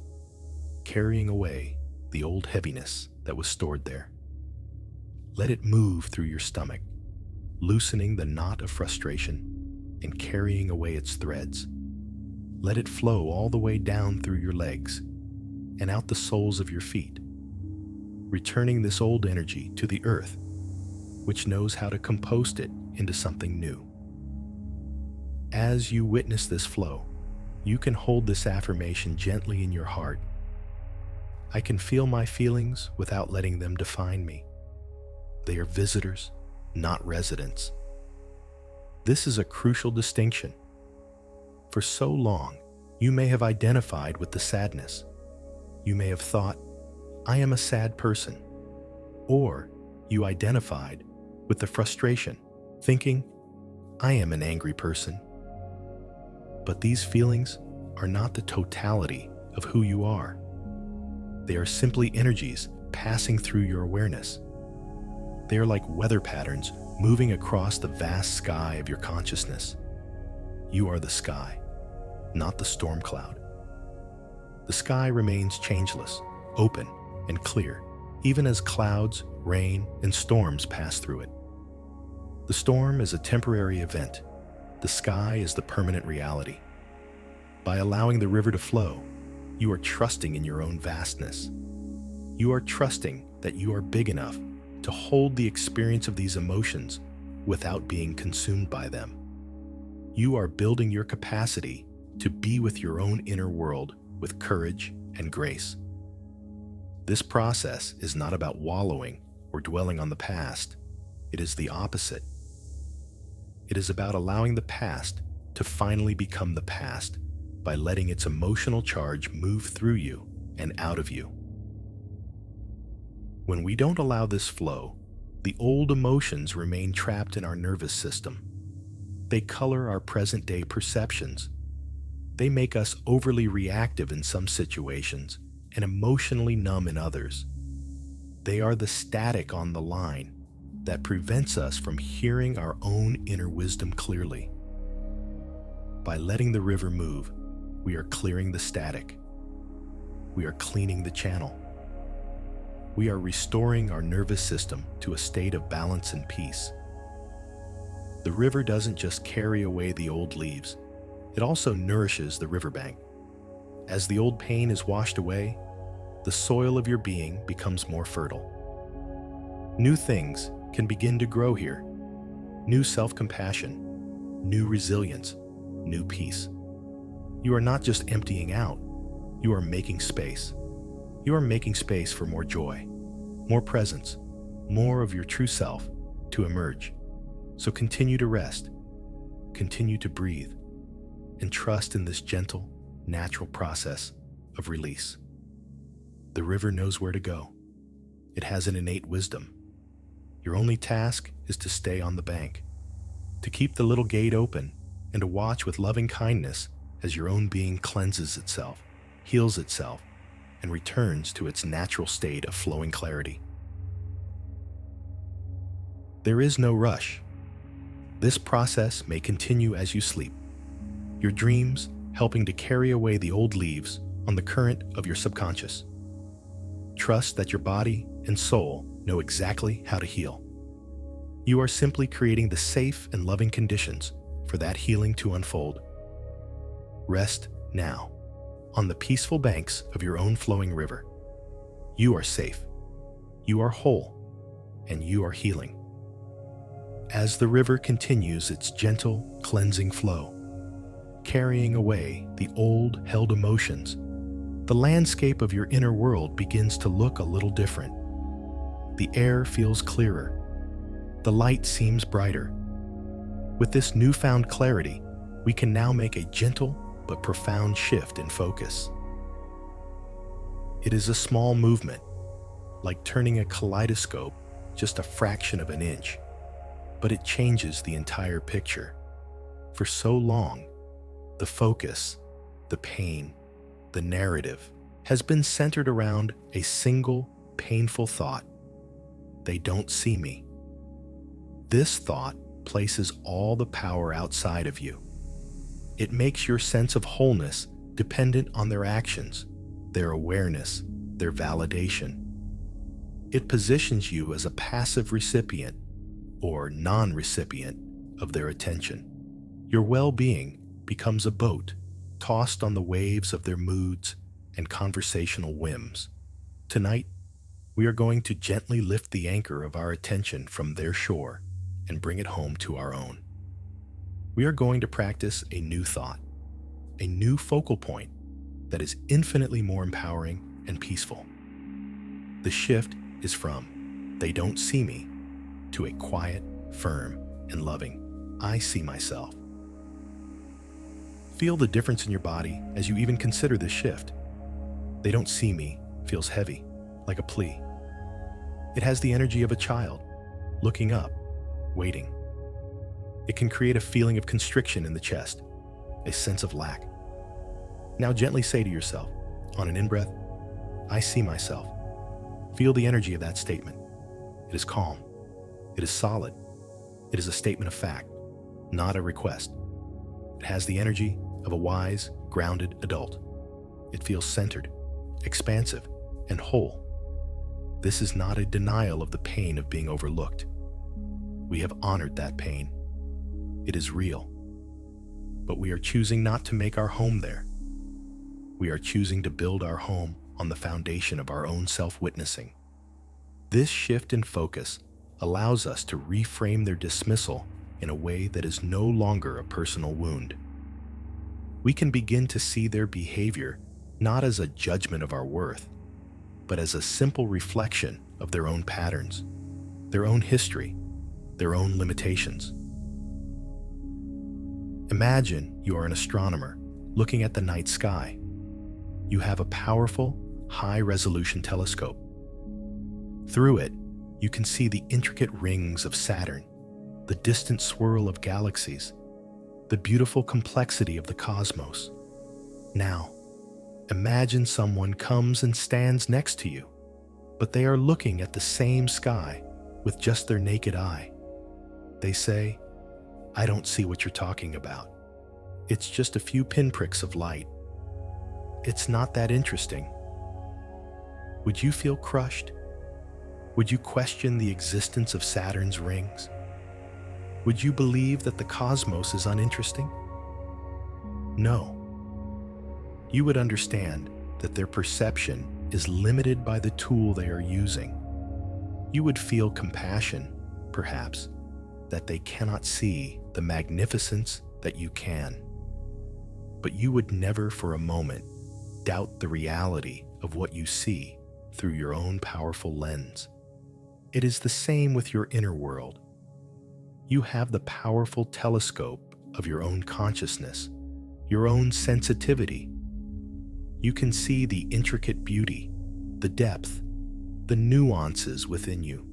carrying away the old heaviness that was stored there. Let it move through your stomach, loosening the knot of frustration and carrying away its threads. Let it flow all the way down through your legs and out the soles of your feet, returning this old energy to the earth, which knows how to compost it into something new. As you witness this flow, you can hold this affirmation gently in your heart. I can feel my feelings without letting them define me. They are visitors, not residents. This is a crucial distinction. For so long, you may have identified with the sadness. You may have thought, I am a sad person. Or you identified with the frustration, thinking, I am an angry person. But these feelings are not the totality of who you are. They are simply energies passing through your awareness. They are like weather patterns moving across the vast sky of your consciousness. You are the sky, not the storm cloud. The sky remains changeless, open, and clear, even as clouds, rain, and storms pass through it. The storm is a temporary event. The sky is the permanent reality. By allowing the river to flow, you are trusting in your own vastness. You are trusting that you are big enough to hold the experience of these emotions without being consumed by them. You are building your capacity to be with your own inner world with courage and grace. This process is not about wallowing or dwelling on the past. It is the opposite. It is about allowing the past to finally become the past by letting its emotional charge move through you and out of you. When we don't allow this flow, the old emotions remain trapped in our nervous system. They color our present-day perceptions. They make us overly reactive in some situations and emotionally numb in others. They are the static on the line that prevents us from hearing our own inner wisdom clearly. By letting the river move, we are clearing the static. We are cleaning the channel. We are restoring our nervous system to a state of balance and peace. The river doesn't just carry away the old leaves, it also nourishes the riverbank. As the old pain is washed away, the soil of your being becomes more fertile. New things can begin to grow here. New self-compassion, new resilience, new peace. You are not just emptying out, you are making space. You are making space for more joy, more presence, more of your true self to emerge. So continue to rest, continue to breathe, and trust in this gentle, natural process of release. The river knows where to go. It has an innate wisdom. Your only task is to stay on the bank, to keep the little gate open, and to watch with loving kindness as your own being cleanses itself, heals itself, and returns to its natural state of flowing clarity. There is no rush. This process may continue as you sleep, your dreams helping to carry away the old leaves on the current of your subconscious. Trust that your body and soul know exactly how to heal. You are simply creating the safe and loving conditions for that healing to unfold. Rest now on the peaceful banks of your own flowing river. You are safe, you are whole, and you are healing. As the river continues its gentle, cleansing flow, carrying away the old, held emotions, the landscape of your inner world begins to look a little different. The air feels clearer. The light seems brighter. With this newfound clarity, we can now make a gentle but profound shift in focus. It is a small movement, like turning a kaleidoscope just a fraction of an inch, but it changes the entire picture. For so long, the focus, the pain, the narrative has been centered around a single painful thought. They don't see me. This thought places all the power outside of you. It makes your sense of wholeness dependent on their actions, their awareness, their validation. It positions you as a passive recipient or non-recipient of their attention. Your well-being becomes a boat tossed on the waves of their moods and conversational whims. Tonight, we are going to gently lift the anchor of our attention from their shore and bring it home to our own. We are going to practice a new thought, a new focal point that is infinitely more empowering and peaceful. The shift is from "they don't see me" to a quiet, firm, and loving "I see myself." Feel the difference in your body as you even consider this shift. "They don't see me" feels heavy, like a plea. It has the energy of a child, looking up, waiting. It can create a feeling of constriction in the chest, a sense of lack. Now gently say to yourself, on an in-breath, "I see myself." Feel the energy of that statement. It is calm. It is solid. It is a statement of fact, not a request. It has the energy of a wise, grounded adult. It feels centered, expansive, and whole. This is not a denial of the pain of being overlooked. We have honored that pain. It is real. But we are choosing not to make our home there. We are choosing to build our home on the foundation of our own self-witnessing. This shift in focus allows us to reframe their dismissal in a way that is no longer a personal wound. We can begin to see their behavior not as a judgment of our worth, but as a simple reflection of their own patterns, their own history, their own limitations. Imagine you are an astronomer looking at the night sky. You have a powerful, high-resolution telescope. Through it, you can see the intricate rings of Saturn, the distant swirl of galaxies, the beautiful complexity of the cosmos. Now, imagine someone comes and stands next to you, but they are looking at the same sky with just their naked eye. They say, "I don't see what you're talking about. It's just a few pinpricks of light. It's not that interesting." Would you feel crushed? Would you question the existence of Saturn's rings? Would you believe that the cosmos is uninteresting? No. You would understand that their perception is limited by the tool they are using. You would feel compassion, perhaps, that they cannot see the magnificence that you can. But you would never for a moment doubt the reality of what you see through your own powerful lens. It is the same with your inner world. You have the powerful telescope of your own consciousness, your own sensitivity. You can see the intricate beauty, the depth, the nuances within you.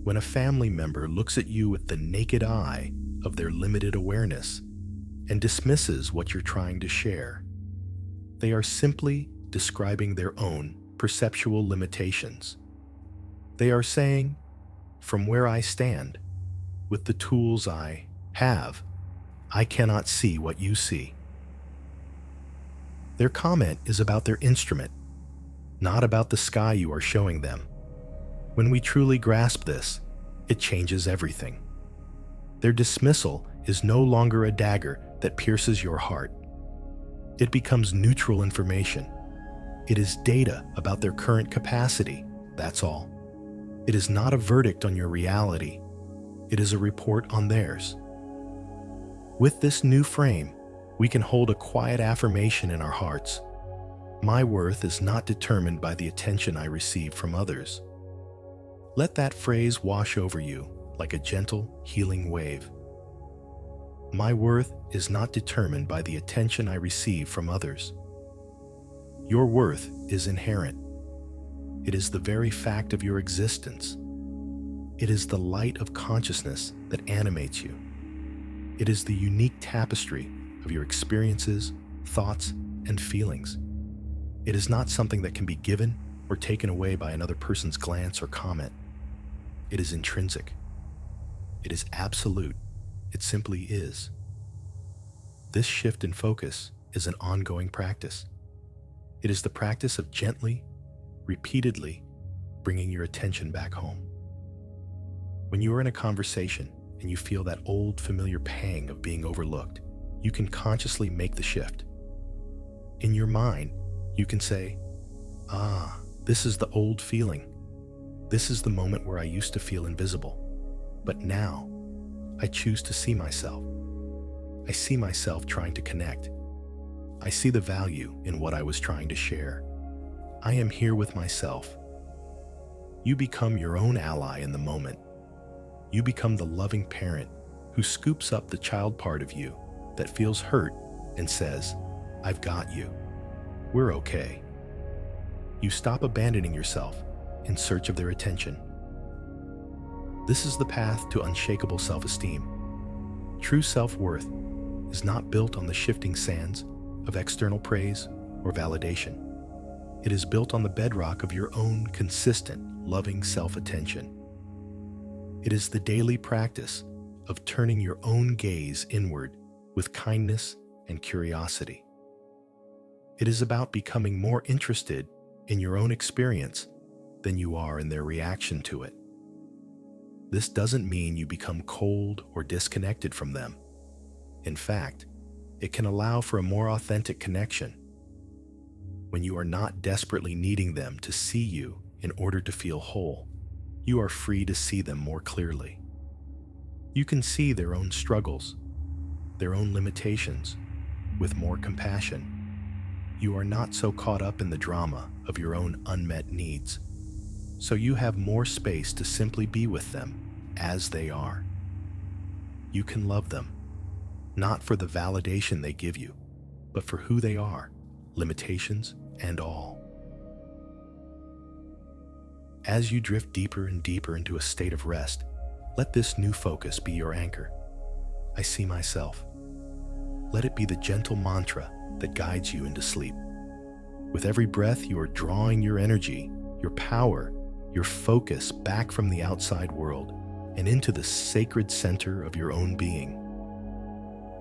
When a family member looks at you with the naked eye of their limited awareness and dismisses what you're trying to share, they are simply describing their own perceptual limitations. They are saying, "From where I stand, with the tools I have, I cannot see what you see." Their comment is about their instrument, not about the sky you are showing them. When we truly grasp this, it changes everything. Their dismissal is no longer a dagger that pierces your heart. It becomes neutral information. It is data about their current capacity, that's all. It is not a verdict on your reality. It is a report on theirs. With this new frame, we can hold a quiet affirmation in our hearts. My worth is not determined by the attention I receive from others. Let that phrase wash over you like a gentle, healing wave. My worth is not determined by the attention I receive from others. Your worth is inherent. It is the very fact of your existence. It is the light of consciousness that animates you. It is the unique tapestry of your experiences, thoughts, and feelings. It is not something that can be given or taken away by another person's glance or comment. It is intrinsic. It is absolute. It simply is. This shift in focus is an ongoing practice. It is the practice of gently, repeatedly bringing your attention back home. When you are in a conversation and you feel that old familiar pang of being overlooked, you can consciously make the shift. In your mind, you can say, this is the old feeling. This is the moment where I used to feel invisible. But now, I choose to see myself. I see myself trying to connect. I see the value in what I was trying to share. I am here with myself. You become your own ally in the moment. You become the loving parent who scoops up the child part of you that feels hurt and says, "I've got you. We're okay." You stop abandoning yourself in search of their attention. This is the path to unshakable self-esteem. True self-worth is not built on the shifting sands of external praise or validation. It is built on the bedrock of your own consistent, loving self-attention. It is the daily practice of turning your own gaze inward with kindness and curiosity. It is about becoming more interested in your own experience than you are in their reaction to it. This doesn't mean you become cold or disconnected from them. In fact, it can allow for a more authentic connection. When you are not desperately needing them to see you in order to feel whole, you are free to see them more clearly. You can see their own struggles, their own limitations, with more compassion. You are not so caught up in the drama of your own unmet needs, so you have more space to simply be with them as they are. You can love them, not for the validation they give you, but for who they are, limitations and all. As you drift deeper and deeper into a state of rest, let this new focus be your anchor. I see myself. Let it be the gentle mantra that guides you into sleep. With every breath, you are drawing your energy, your power, your focus back from the outside world and into the sacred center of your own being.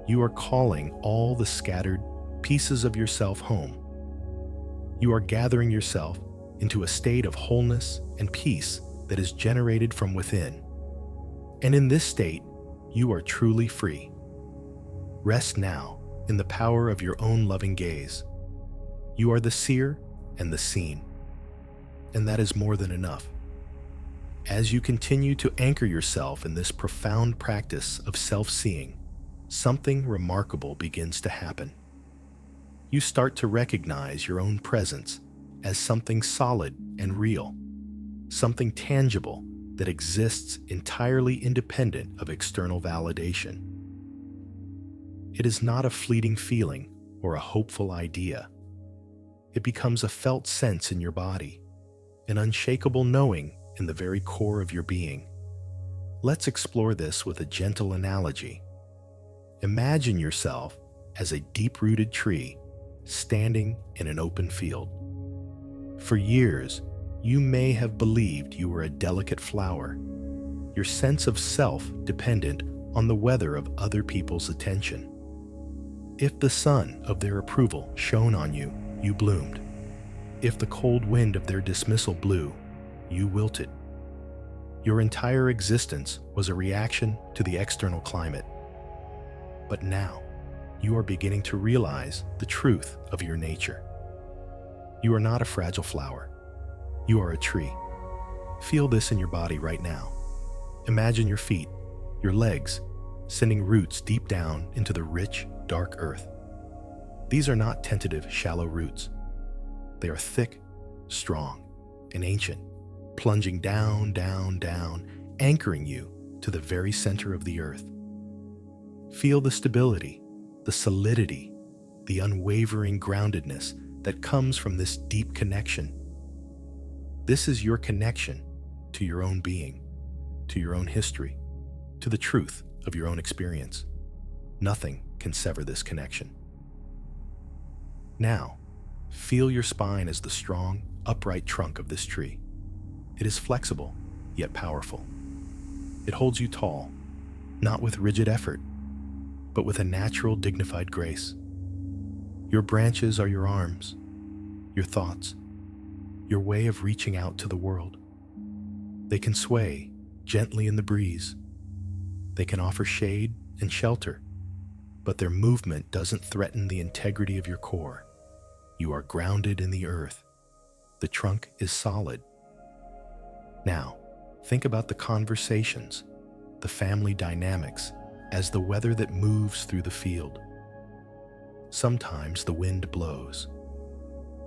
You are calling all the scattered pieces of yourself home. You are gathering yourself into a state of wholeness and peace that is generated from within. And in this state, you are truly free. Rest now in the power of your own loving gaze. You are the seer and the seen, and that is more than enough. As you continue to anchor yourself in this profound practice of self-seeing, something remarkable begins to happen. You start to recognize your own presence as something solid and real, something tangible that exists entirely independent of external validation. It is not a fleeting feeling or a hopeful idea. It becomes a felt sense in your body, an unshakable knowing in the very core of your being. Let's explore this with a gentle analogy. Imagine yourself as a deep-rooted tree standing in an open field. For years, you may have believed you were a delicate flower, your sense of self dependent on the weather of other people's attention. If the sun of their approval shone on you, you bloomed. If the cold wind of their dismissal blew, you wilted. Your entire existence was a reaction to the external climate. But now, you are beginning to realize the truth of your nature. You are not a fragile flower. You are a tree. Feel this in your body right now. Imagine your feet, your legs, sending roots deep down into the rich, dark earth. These are not tentative, shallow roots. They are thick, strong, and ancient, plunging down, down, down, anchoring you to the very center of the earth. Feel the stability, the solidity, the unwavering groundedness that comes from this deep connection. This is your connection to your own being, to your own history, to the truth of your own experience. Nothing can sever this connection. Now, feel your spine as the strong, upright trunk of this tree. It is flexible, yet powerful. It holds you tall, not with rigid effort, but with a natural, dignified grace. Your branches are your arms, your thoughts, your way of reaching out to the world. They can sway gently in the breeze. They can offer shade and shelter, but their movement doesn't threaten the integrity of your core. You are grounded in the earth. The trunk is solid. Now, think about the conversations, the family dynamics, as the weather that moves through the field. Sometimes the wind blows.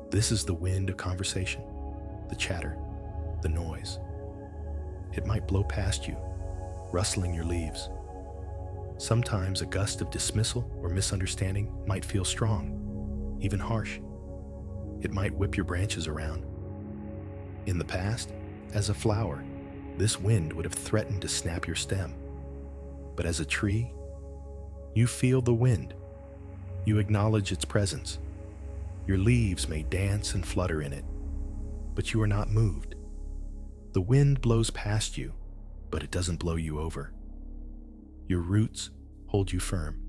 This is the wind of conversation, the chatter, the noise. It might blow past you, rustling your leaves. Sometimes a gust of dismissal or misunderstanding might feel strong, even harsh. It might whip your branches around. In the past, as a flower, this wind would have threatened to snap your stem. But as a tree, you feel the wind. You acknowledge its presence. Your leaves may dance and flutter in it, but you are not moved. The wind blows past you, but it doesn't blow you over. Your roots hold you firm.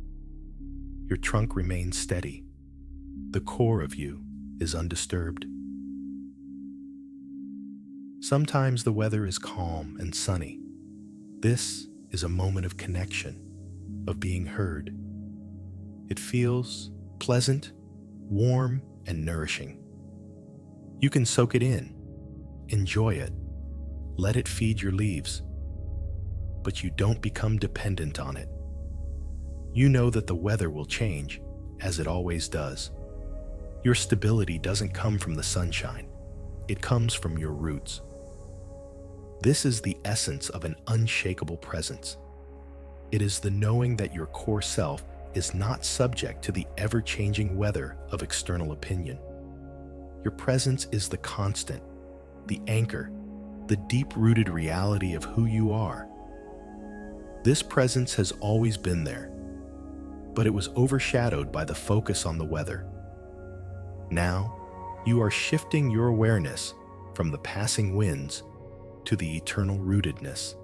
Your trunk remains steady. The core of you is undisturbed. Sometimes the weather is calm and sunny. This is a moment of connection, of being heard. It feels pleasant, warm, and nourishing. You can soak it in, enjoy it, let it feed your leaves, but you don't become dependent on it. You know that the weather will change, as it always does. Your stability doesn't come from the sunshine. It comes from your roots. This is the essence of an unshakable presence. It is the knowing that your core self is not subject to the ever-changing weather of external opinion. Your presence is the constant, the anchor, the deep-rooted reality of who you are. This presence has always been there, but it was overshadowed by the focus on the weather. Now, you are shifting your awareness from the passing winds to the eternal rootedness.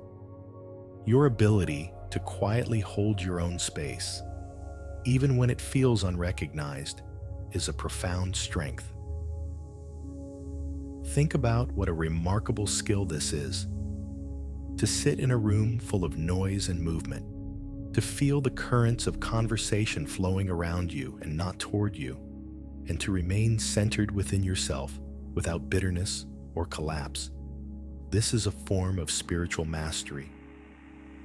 Your ability to quietly hold your own space, even when it feels unrecognized, is a profound strength. Think about what a remarkable skill this is. To sit in a room full of noise and movement, to feel the currents of conversation flowing around you and not toward you, and to remain centered within yourself without bitterness or collapse. This is a form of spiritual mastery.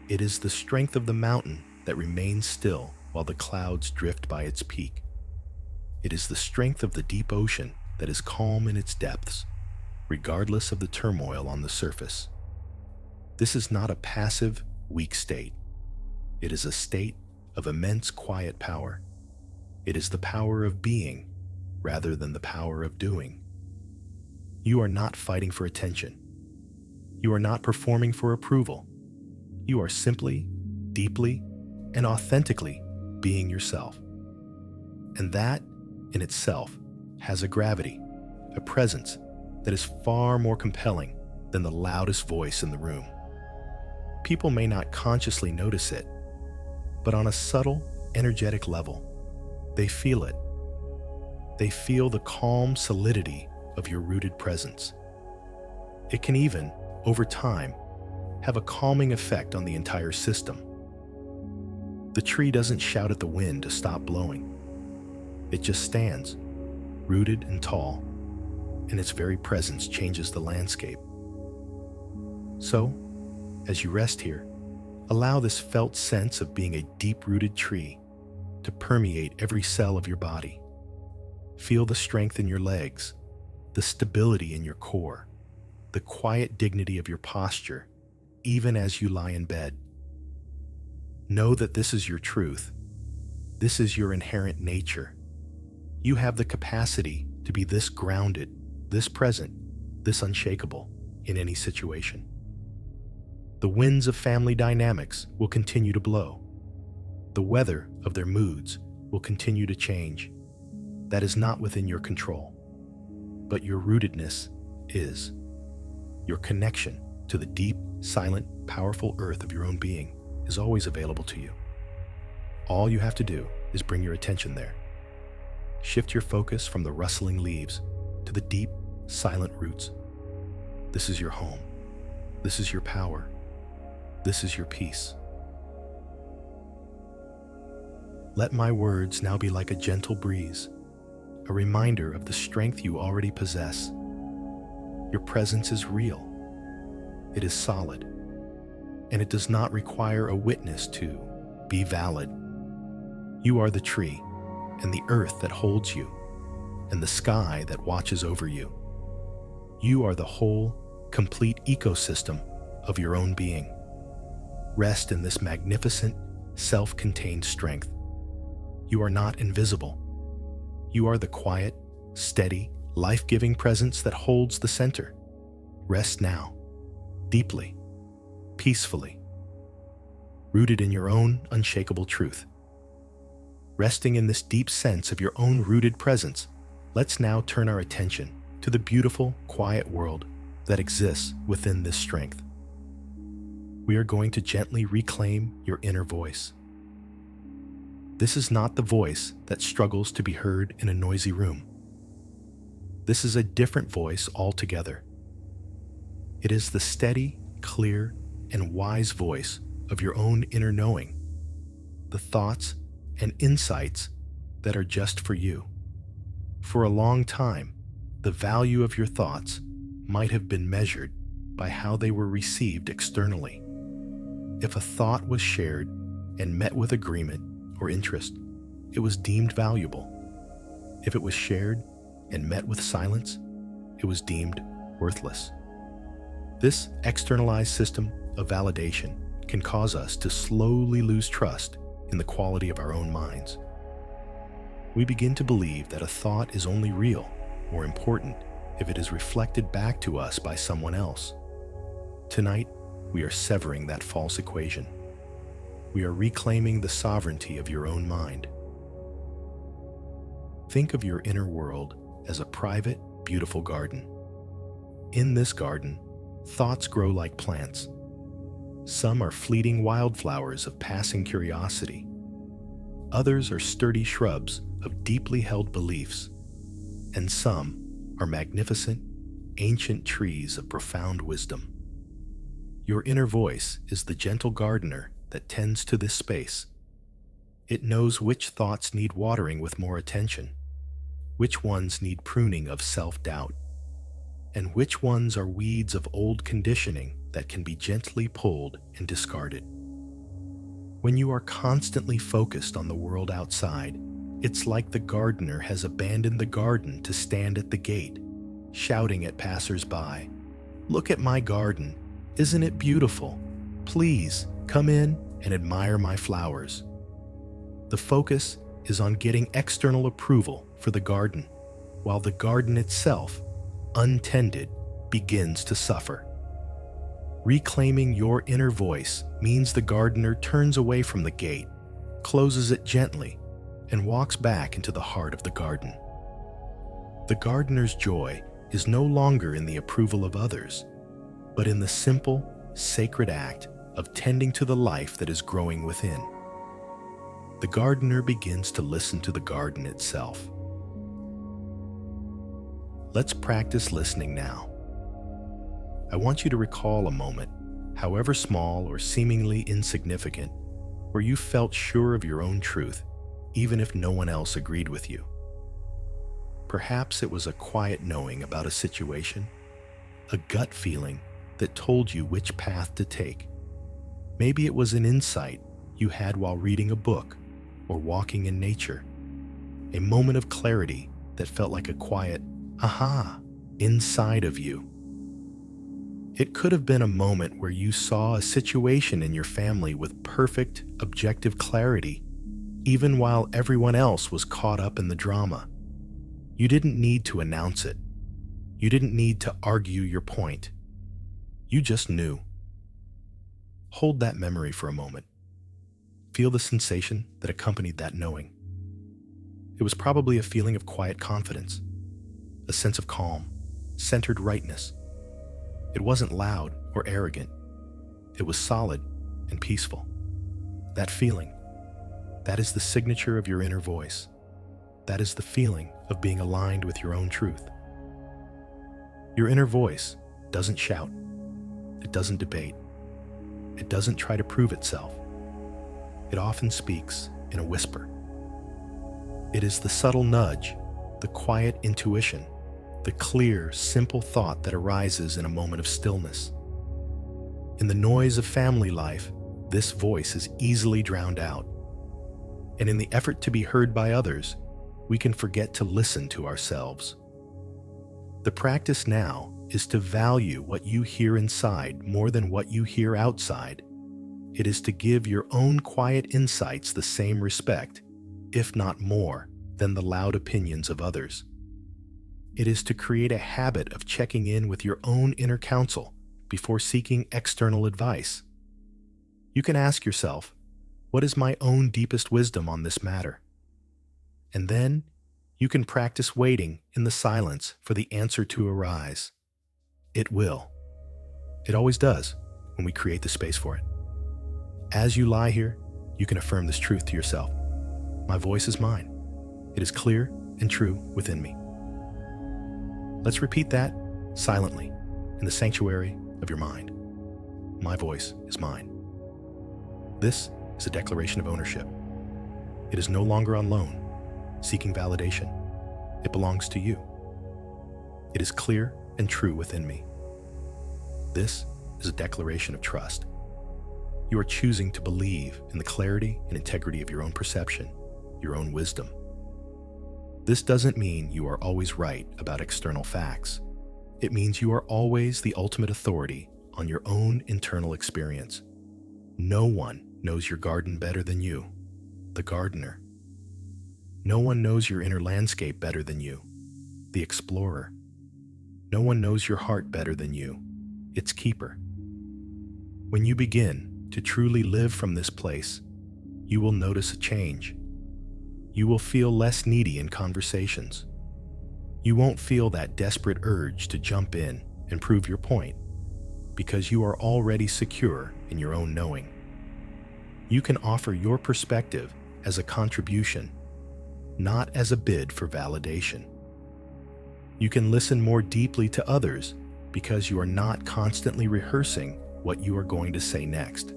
It is the strength of the mountain that remains still while the clouds drift by its peak. It is the strength of the deep ocean that is calm in its depths, regardless of the turmoil on the surface. This is not a passive, weak state. It is a state of immense quiet power. It is the power of being rather than the power of doing. You are not fighting for attention. You are not performing for approval. You are simply, deeply, and authentically being yourself. And that, in itself, has a gravity, a presence that is far more compelling than the loudest voice in the room. People may not consciously notice it, but on a subtle, energetic level, they feel it. They feel the calm solidity of your rooted presence. It can even, over time, have a calming effect on the entire system. The tree doesn't shout at the wind to stop blowing. It just stands, rooted and tall, and its very presence changes the landscape. So, as you rest here, allow this felt sense of being a deep-rooted tree to permeate every cell of your body. Feel the strength in your legs, the stability in your core, the quiet dignity of your posture, even as you lie in bed. Know that this is your truth. This is your inherent nature. You have the capacity to be this grounded, this present, this unshakable in any situation. The winds of family dynamics will continue to blow. The weather of their moods will continue to change. That is not within your control. But your rootedness is. Your connection to the deep, silent, powerful earth of your own being is always available to you. All you have to do is bring your attention there. Shift your focus from the rustling leaves to the deep, silent roots. This is your home. This is your power. This is your peace. Let my words now be like a gentle breeze, a reminder of the strength you already possess. Your presence is real. It is solid, and it does not require a witness to be valid. You are the tree, and the earth that holds you, and the sky that watches over you. You are the whole, complete ecosystem of your own being. Rest in this magnificent, self-contained strength. You are not invisible. You are the quiet, steady, life-giving presence that holds the center. Rest now, deeply, peacefully, rooted in your own unshakable truth. Resting in this deep sense of your own rooted presence, Let's now turn our attention to the beautiful, quiet world that exists within this strength. We are going to gently reclaim your inner voice. This is not the voice that struggles to be heard in a noisy room. This is a different voice altogether. It is the steady, clear, and wise voice of your own inner knowing, the thoughts and insights that are just for you. For a long time, the value of your thoughts might have been measured by how they were received externally. If a thought was shared and met with agreement or interest, it was deemed valuable. If it was shared and met with silence, it was deemed worthless. This externalized system of validation can cause us to slowly lose trust in the quality of our own minds. We begin to believe that a thought is only real or important if it is reflected back to us by someone else. Tonight, we are severing that false equation. We are reclaiming the sovereignty of your own mind. Think of your inner world as a private, beautiful garden. In this garden, thoughts grow like plants. Some are fleeting wildflowers of passing curiosity. Others are sturdy shrubs of deeply held beliefs. And some are magnificent, ancient trees of profound wisdom. Your inner voice is the gentle gardener that tends to this space. It knows which thoughts need watering with more attention, which ones need pruning of self-doubt, and which ones are weeds of old conditioning that can be gently pulled and discarded. When you are constantly focused on the world outside, it's like the gardener has abandoned the garden to stand at the gate, shouting at passers-by, "Look at my garden. Isn't it beautiful? Please come in and admire my flowers." The focus is on getting external approval for the garden, while the garden itself, untended, begins to suffer. Reclaiming your inner voice means the gardener turns away from the gate, closes it gently, and walks back into the heart of the garden. The gardener's joy is no longer in the approval of others, but in the simple, sacred act of tending to the life that is growing within. The gardener begins to listen to the garden itself. Let's practice listening now. I want you to recall a moment, however small or seemingly insignificant, where you felt sure of your own truth, even if no one else agreed with you. Perhaps it was a quiet knowing about a situation, a gut feeling that told you which path to take. Maybe it was an insight you had while reading a book or walking in nature, a moment of clarity that felt like a quiet aha inside of you. It could have been a moment where you saw a situation in your family with perfect, objective clarity, even while everyone else was caught up in the drama. You didn't need to announce it. You didn't need to argue your point. You just knew. Hold that memory for a moment. Feel the sensation that accompanied that knowing. It was probably a feeling of quiet confidence, a sense of calm, centered rightness. It wasn't loud or arrogant. It was solid and peaceful. That feeling, that is the signature of your inner voice. That is the feeling of being aligned with your own truth. Your inner voice doesn't shout. It doesn't debate. It doesn't try to prove itself. It often speaks in a whisper. It is the subtle nudge, the quiet intuition, the clear, simple thought that arises in a moment of stillness. In the noise of family life, this voice is easily drowned out. And in the effort to be heard by others, we can forget to listen to ourselves. The practice now is to value what you hear inside more than what you hear outside. It is to give your own quiet insights the same respect, if not more, than the loud opinions of others. It is to create a habit of checking in with your own inner counsel before seeking external advice. You can ask yourself, what is my own deepest wisdom on this matter? And then You can practice waiting in the silence for the answer to arise. It will. It always does when we create the space for it. As you lie here, you can affirm this truth to yourself. My voice is mine. It is clear and true within me. Let's repeat that silently in the sanctuary of your mind. My voice is mine. This is a declaration of ownership. It is no longer on loan, seeking validation. It belongs to you. It is clear and true within me. This is a declaration of trust. You are choosing to believe in the clarity and integrity of your own perception, your own wisdom. This doesn't mean you are always right about external facts. It means you are always the ultimate authority on your own internal experience. No one knows your garden better than you, the gardener. No one knows your inner landscape better than you, the explorer. No one knows your heart better than you, its keeper. When you begin to truly live from this place, you will notice a change. You will feel less needy in conversations. You won't feel that desperate urge to jump in and prove your point, because you are already secure in your own knowing. You can offer your perspective as a contribution, not as a bid for validation. You can listen more deeply to others because you are not constantly rehearsing what you are going to say next.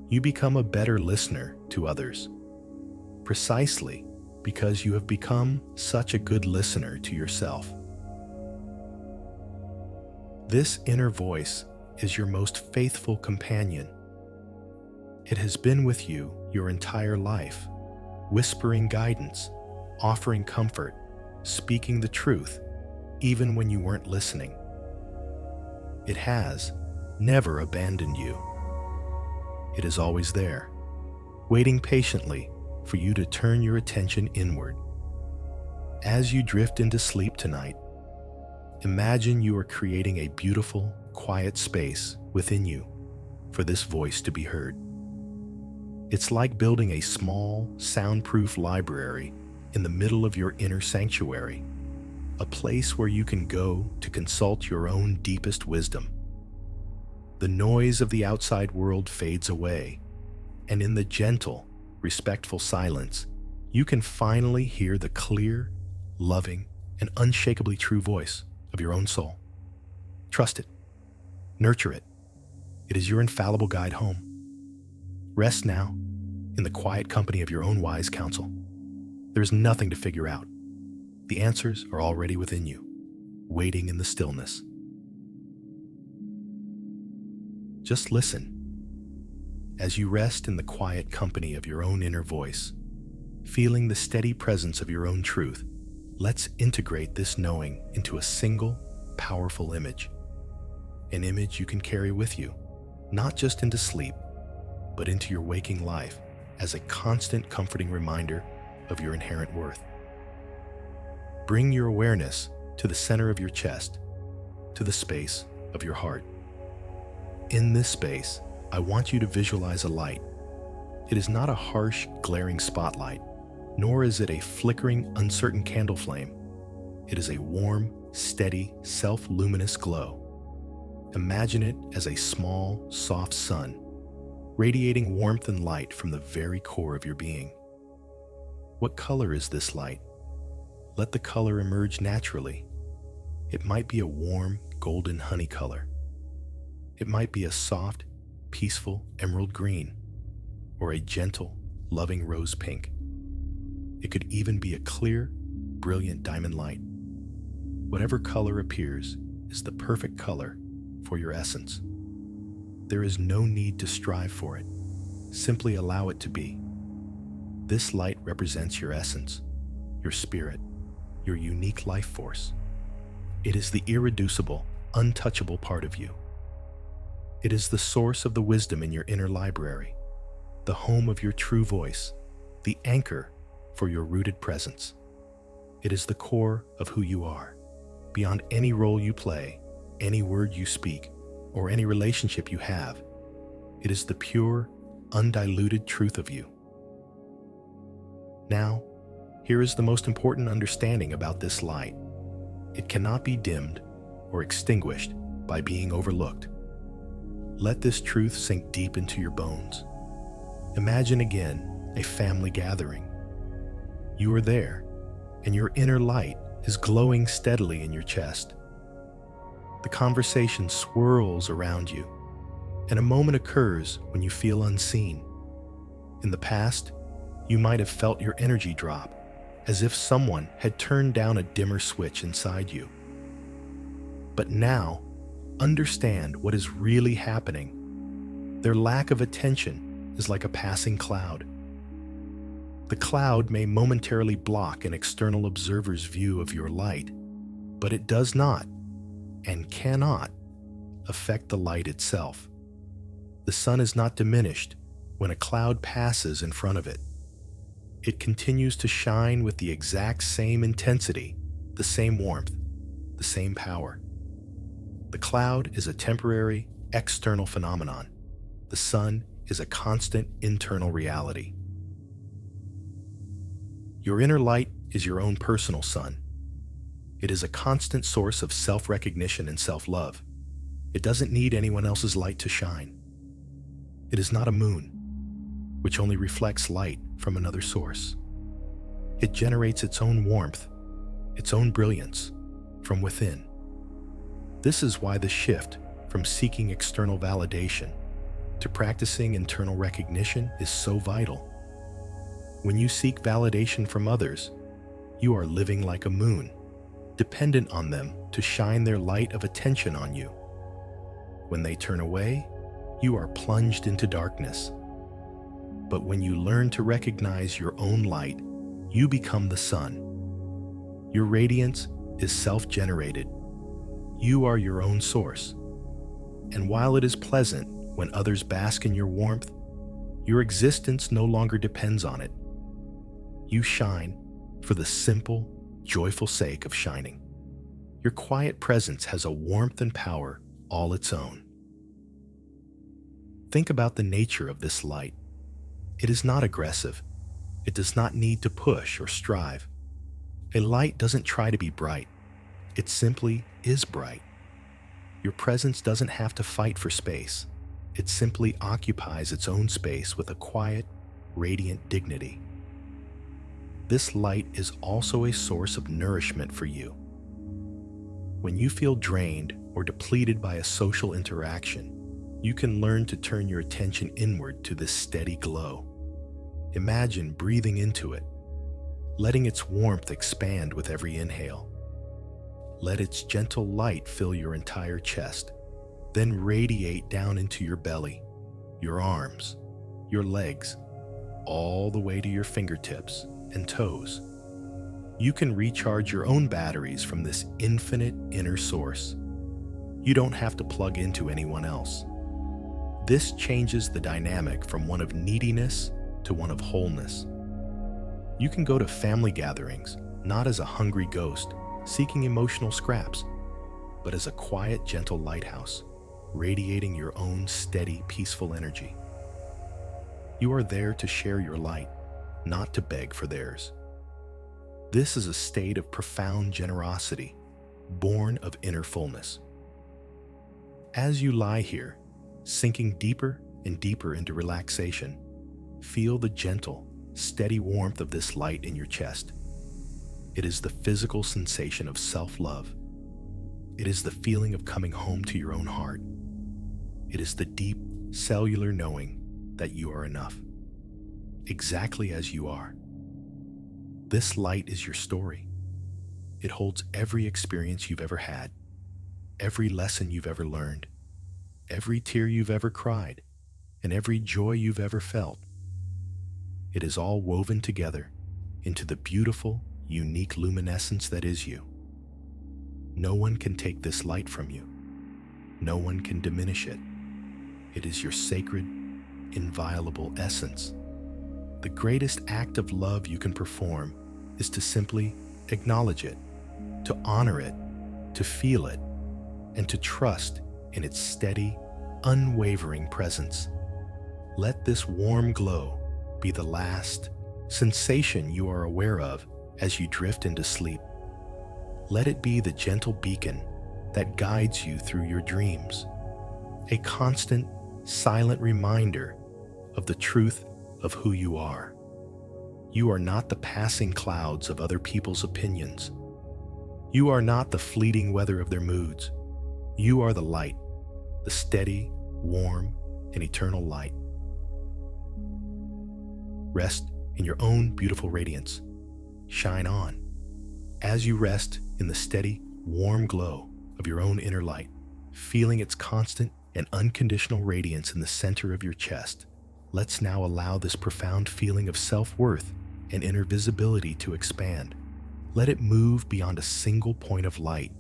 You become a better listener to others, precisely because you have become such a good listener to yourself. This inner voice is your most faithful companion. It has been with you your entire life, whispering guidance, offering comfort, speaking the truth, even when you weren't listening. It has never abandoned you. It is always there, waiting patiently for you to turn your attention inward. As you drift into sleep tonight, imagine you are creating a beautiful, quiet space within you for this voice to be heard. It's like building a small, soundproof library in the middle of your inner sanctuary, a place where you can go to consult your own deepest wisdom. The noise of the outside world fades away, and in the gentle, respectful silence, you can finally hear the clear, loving, and unshakably true voice of your own soul. Trust it. Nurture it. It is your infallible guide home. Rest now in the quiet company of your own wise counsel. There is nothing to figure out. The answers are already within you, waiting in the stillness. Just listen. As you rest in the quiet company of your own inner voice, feeling the steady presence of your own truth, let's integrate this knowing into a single, powerful image. An image you can carry with you, not just into sleep, but into your waking life as a constant comforting reminder of your inherent worth. Bring your awareness to the center of your chest, to the space of your heart. In this space, I want you to visualize a light. It is not a harsh, glaring spotlight, nor is it a flickering, uncertain candle flame. It is a warm, steady, self-luminous glow. Imagine it as a small, soft sun, radiating warmth and light from the very core of your being. What color is this light? Let the color emerge naturally. It might be a warm, golden honey color. It might be a soft, peaceful emerald green, or a gentle, loving rose pink. It could even be a clear, brilliant diamond light. Whatever color appears is the perfect color for your essence. There is no need to strive for it. Simply allow it to be. This light represents your essence, your spirit, your unique life force. It is the irreducible, untouchable part of you. It is the source of the wisdom in your inner library, the home of your true voice, the anchor for your rooted presence. It is the core of who you are, beyond any role you play, any word you speak, or any relationship you have. It is the pure, undiluted truth of you. Now, Here is the most important understanding about this light. It cannot be dimmed or extinguished by being overlooked. Let this truth sink deep into your bones. Imagine again a family gathering. You are there, and your inner light is glowing steadily in your chest. The conversation swirls around you, and a moment occurs when you feel unseen. In the past, you might have felt your energy drop, as if someone had turned down a dimmer switch inside you. But now, understand what is really happening. Their lack of attention is like a passing cloud. The cloud may momentarily block an external observer's view of your light, but it does not and cannot affect the light itself. The sun is not diminished when a cloud passes in front of it. It continues to shine with the exact same intensity, the same warmth, the same power. The cloud is a temporary, external phenomenon. The sun is a constant internal reality. Your inner light is your own personal sun. It is a constant source of self-recognition and self-love. It doesn't need anyone else's light to shine. It is not a moon, which only reflects light from another source. It generates its own warmth, its own brilliance from within. This is why the shift from seeking external validation to practicing internal recognition is so vital. When you seek validation from others, you are living like a moon, dependent on them to shine their light of attention on you. When they turn away, you are plunged into darkness. But when you learn to recognize your own light, you become the sun. Your radiance is self-generated. You are your own source. And while it is pleasant when others bask in your warmth, your existence no longer depends on it. You shine for the simple, joyful sake of shining. Your quiet presence has a warmth and power all its own. Think about the nature of this light. It is not aggressive. It does not need to push or strive. A light doesn't try to be bright. It simply is bright. Your presence doesn't have to fight for space. It simply occupies its own space with a quiet, radiant dignity. This light is also a source of nourishment for you. When you feel drained or depleted by a social interaction, you can learn to turn your attention inward to this steady glow. Imagine breathing into it, letting its warmth expand with every inhale. Let its gentle light fill your entire chest, then radiate down into your belly, your arms, your legs, all the way to your fingertips and toes. You can recharge your own batteries from this infinite inner source. You don't have to plug into anyone else. This changes the dynamic from one of neediness to one of wholeness. You can go to family gatherings not as a hungry ghost seeking emotional scraps, but as a quiet, gentle lighthouse, radiating your own steady, peaceful energy. You are there to share your light, not to beg for theirs. This is a state of profound generosity, born of inner fullness. As you lie here, sinking deeper and deeper into relaxation, feel the gentle, steady warmth of this light in your chest. It is the physical sensation of self-love. It is the feeling of coming home to your own heart. It is the deep, cellular knowing that you are enough, exactly as you are. This light is your story. It holds every experience you've ever had, every lesson you've ever learned, every tear you've ever cried, and every joy you've ever felt. It is all woven together into the beautiful, unique luminescence that is you. No one can take this light from you. No one can diminish it. It is your sacred, inviolable essence. The greatest act of love you can perform is to simply acknowledge it, to honor it, to feel it, and to trust in its steady, unwavering presence. Let this warm glow be the last sensation you are aware of as you drift into sleep. Let it be the gentle beacon that guides you through your dreams, a constant, silent reminder of the truth of who you are. You are not the passing clouds of other people's opinions. You are not the fleeting weather of their moods. You are the light, the steady, warm, and eternal light. Rest in your own beautiful radiance. Shine on. As you rest in the steady, warm glow of your own inner light, feeling its constant and unconditional radiance in the center of your chest, let's now allow this profound feeling of self-worth and inner visibility to expand. Let it move beyond a single point of light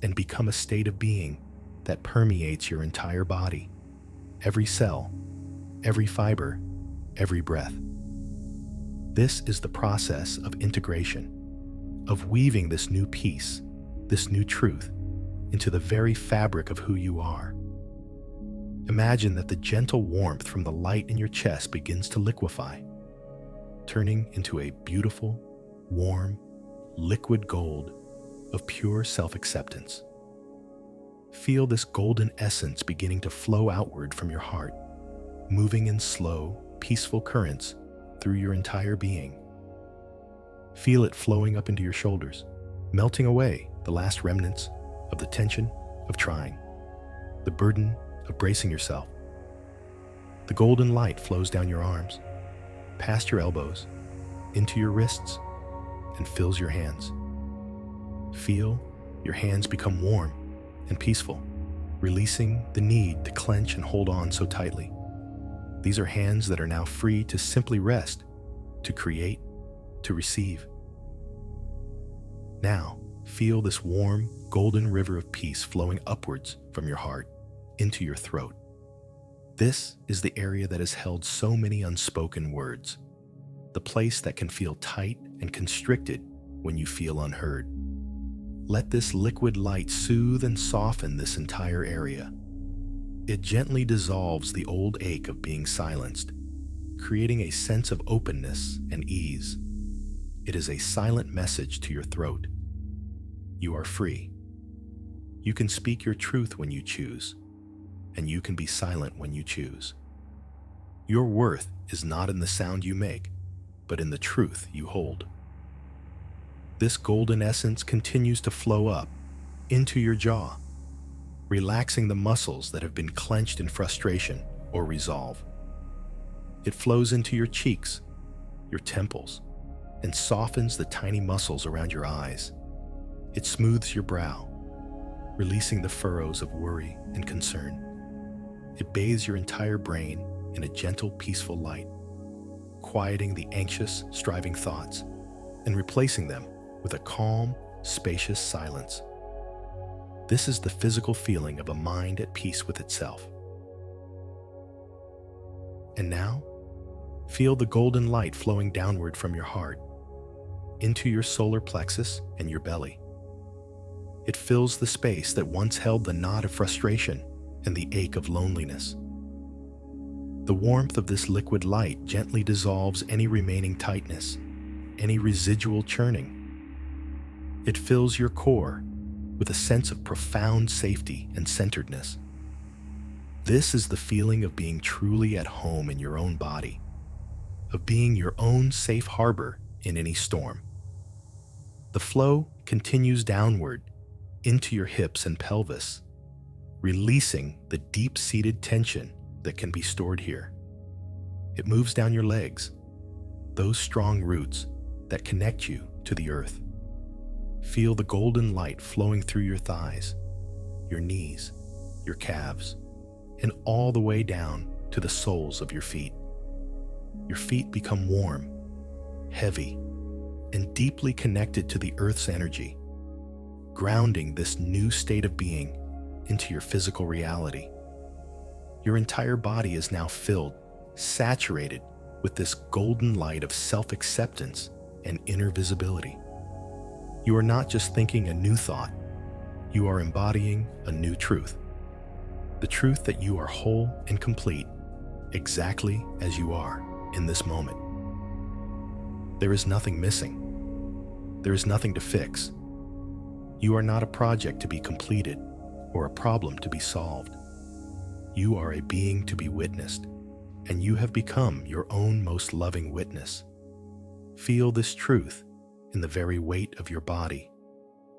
and become a state of being that permeates your entire body, every cell, every fiber, every breath. This is the process of integration, of weaving this new peace, this new truth, into the very fabric of who you are. Imagine that the gentle warmth from the light in your chest begins to liquefy, turning into a beautiful, warm, liquid gold of pure self-acceptance. Feel this golden essence beginning to flow outward from your heart, moving in slow, peaceful currents through your entire being. Feel it flowing up into your shoulders, melting away the last remnants of the tension of trying, the burden of bracing yourself. The golden light flows down your arms, past your elbows, into your wrists, and fills your hands. Feel your hands become warm and peaceful, releasing the need to clench and hold on so tightly. These are hands that are now free to simply rest, to create, to receive. Now, feel this warm, golden river of peace flowing upwards from your heart into your throat. This is the area that has held so many unspoken words, the place that can feel tight and constricted when you feel unheard. Let this liquid light soothe and soften this entire area. It gently dissolves the old ache of being silenced, creating a sense of openness and ease. It is a silent message to your throat. You are free. You can speak your truth when you choose, and you can be silent when you choose. Your worth is not in the sound you make, but in the truth you hold. This golden essence continues to flow up into your jaw, relaxing the muscles that have been clenched in frustration or resolve. It flows into your cheeks, your temples, and softens the tiny muscles around your eyes. It smooths your brow, releasing the furrows of worry and concern. It bathes your entire brain in a gentle, peaceful light, quieting the anxious, striving thoughts and replacing them with a calm, spacious silence. This is the physical feeling of a mind at peace with itself. And now, feel the golden light flowing downward from your heart into your solar plexus and your belly. It fills the space that once held the knot of frustration and the ache of loneliness. The warmth of this liquid light gently dissolves any remaining tightness, any residual churning. It fills your core with a sense of profound safety and centeredness. This is the feeling of being truly at home in your own body, of being your own safe harbor in any storm. The flow continues downward into your hips and pelvis, releasing the deep-seated tension that can be stored here. It moves down your legs, those strong roots that connect you to the earth. Feel the golden light flowing through your thighs, your knees, your calves, and all the way down to the soles of your feet. Your feet become warm, heavy, and deeply connected to the earth's energy, grounding this new state of being into your physical reality. Your entire body is now filled, saturated with this golden light of self-acceptance and inner visibility. You are not just thinking a new thought, you are embodying a new truth. The truth that you are whole and complete, exactly as you are in this moment. There is nothing missing, There is nothing to fix. You are not a project to be completed or a problem to be solved. You are a being to be witnessed, and you have become your own most loving witness. Feel this truth in the very weight of your body,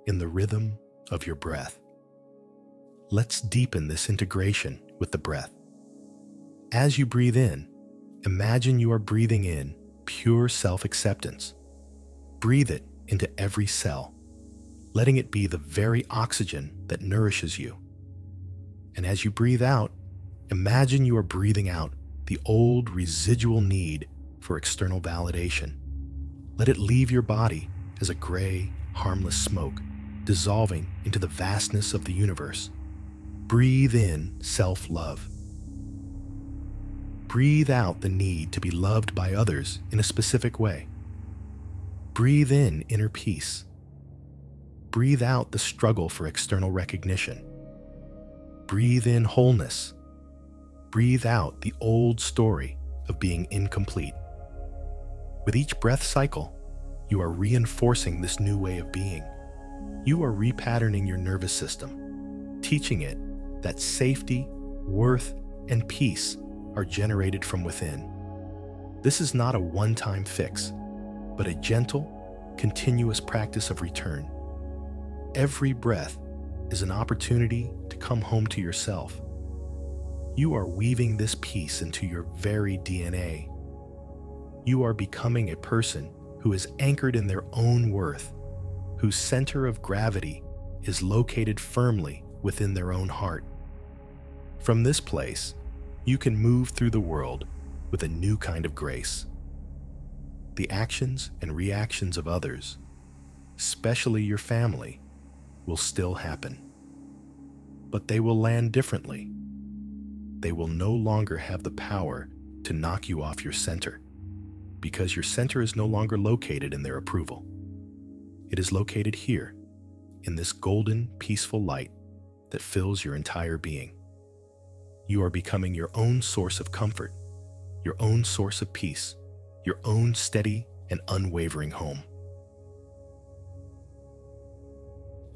in the rhythm of your breath. Let's deepen this integration with the breath. As you breathe in, imagine you are breathing in pure self-acceptance. Breathe it into every cell, letting it be the very oxygen that nourishes you. And as you breathe out, imagine you are breathing out the old residual need for external validation. Let it leave your body as a gray, harmless smoke, dissolving into the vastness of the universe. Breathe in self-love. Breathe out the need to be loved by others in a specific way. Breathe in inner peace. Breathe out the struggle for external recognition. Breathe in wholeness. Breathe out the old story of being incomplete. With each breath cycle, you are reinforcing this new way of being. You are repatterning your nervous system, teaching it that safety, worth, and peace are generated from within. This is not a one-time fix, but a gentle, continuous practice of return. Every breath is an opportunity to come home to yourself. You are weaving this peace into your very DNA. You are becoming a person who is anchored in their own worth, whose center of gravity is located firmly within their own heart. From this place, you can move through the world with a new kind of grace. The actions and reactions of others, especially your family, will still happen. But they will land differently. They will no longer have the power to knock you off your center, because your center is no longer located in their approval. It is located here, in this golden, peaceful light that fills your entire being. You are becoming your own source of comfort, your own source of peace, your own steady and unwavering home.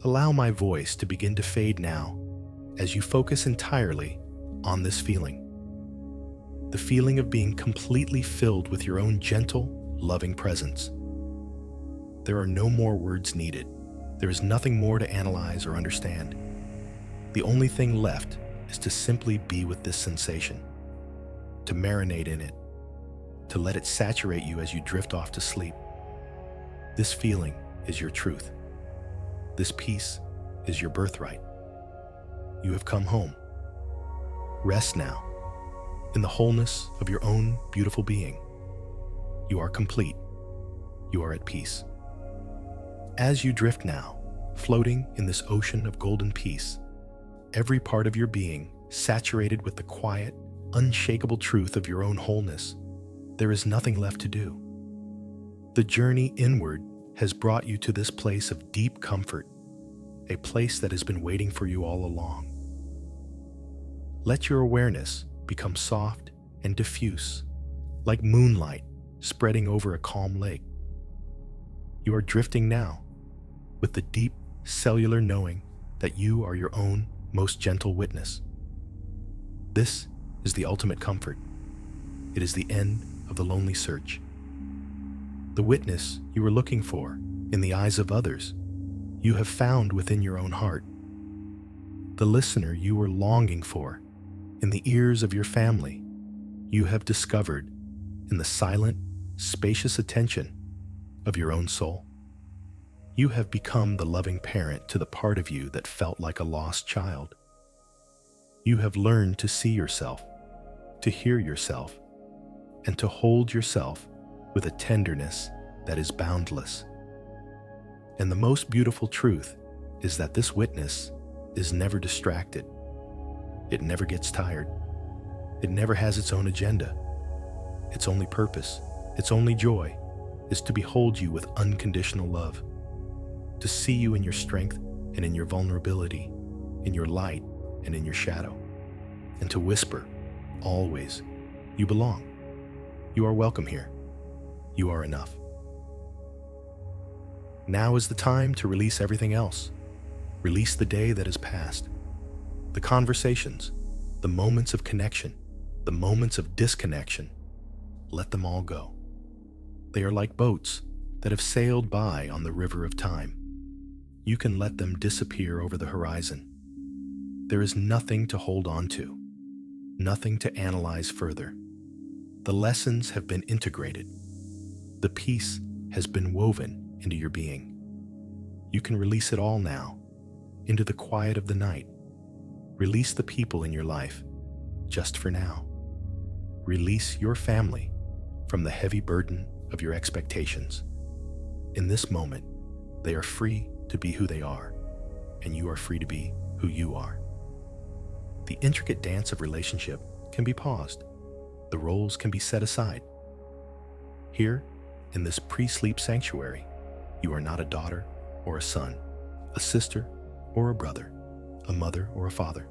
Allow my voice to begin to fade now as you focus entirely on this feeling. The feeling of being completely filled with your own gentle, loving presence. There are no more words needed. There is nothing more to analyze or understand. The only thing left is to simply be with this sensation, to marinate in it, to let it saturate you as you drift off to sleep. This feeling is your truth. This peace is your birthright. You have come home. Rest now, in the wholeness of your own beautiful being. You are complete. You are at peace. As you drift now, floating in this ocean of golden peace, every part of your being saturated with the quiet, unshakable truth of your own wholeness, there is nothing left to do. The journey inward has brought you to this place of deep comfort, a place that has been waiting for you all along. Let your awareness become soft and diffuse, like moonlight spreading over a calm lake. You are drifting now with the deep cellular knowing that you are your own most gentle witness. This is the ultimate comfort. It is the end of the lonely search. The witness you were looking for in the eyes of others, you have found within your own heart. The listener you were longing for in the ears of your family, you have discovered in the silent, spacious attention of your own soul. You have become the loving parent to the part of you that felt like a lost child. You have learned to see yourself, to hear yourself, and to hold yourself with a tenderness that is boundless. And the most beautiful truth is that this witness is never distracted. It never gets tired. It never has its own agenda. Its only purpose, its only joy, is to behold you with unconditional love, to see you in your strength and in your vulnerability, in your light and in your shadow, and to whisper, always, you belong. You are welcome here. You are enough. Now is the time to release everything else. Release the day that has passed. The conversations, the moments of connection, the moments of disconnection. Let them all go. They are like boats that have sailed by on the river of time. You can let them disappear over the horizon. There is nothing to hold on to, nothing to analyze further. The lessons have been integrated. The peace has been woven into your being. You can release it all now, into the quiet of the night. Release the people in your life, just for now. Release your family from the heavy burden of your expectations. In this moment, they are free to be who they are, and you are free to be who you are. The intricate dance of relationship can be paused. The roles can be set aside. Here, in this pre-sleep sanctuary, you are not a daughter or a son, a sister or a brother, a mother or a father.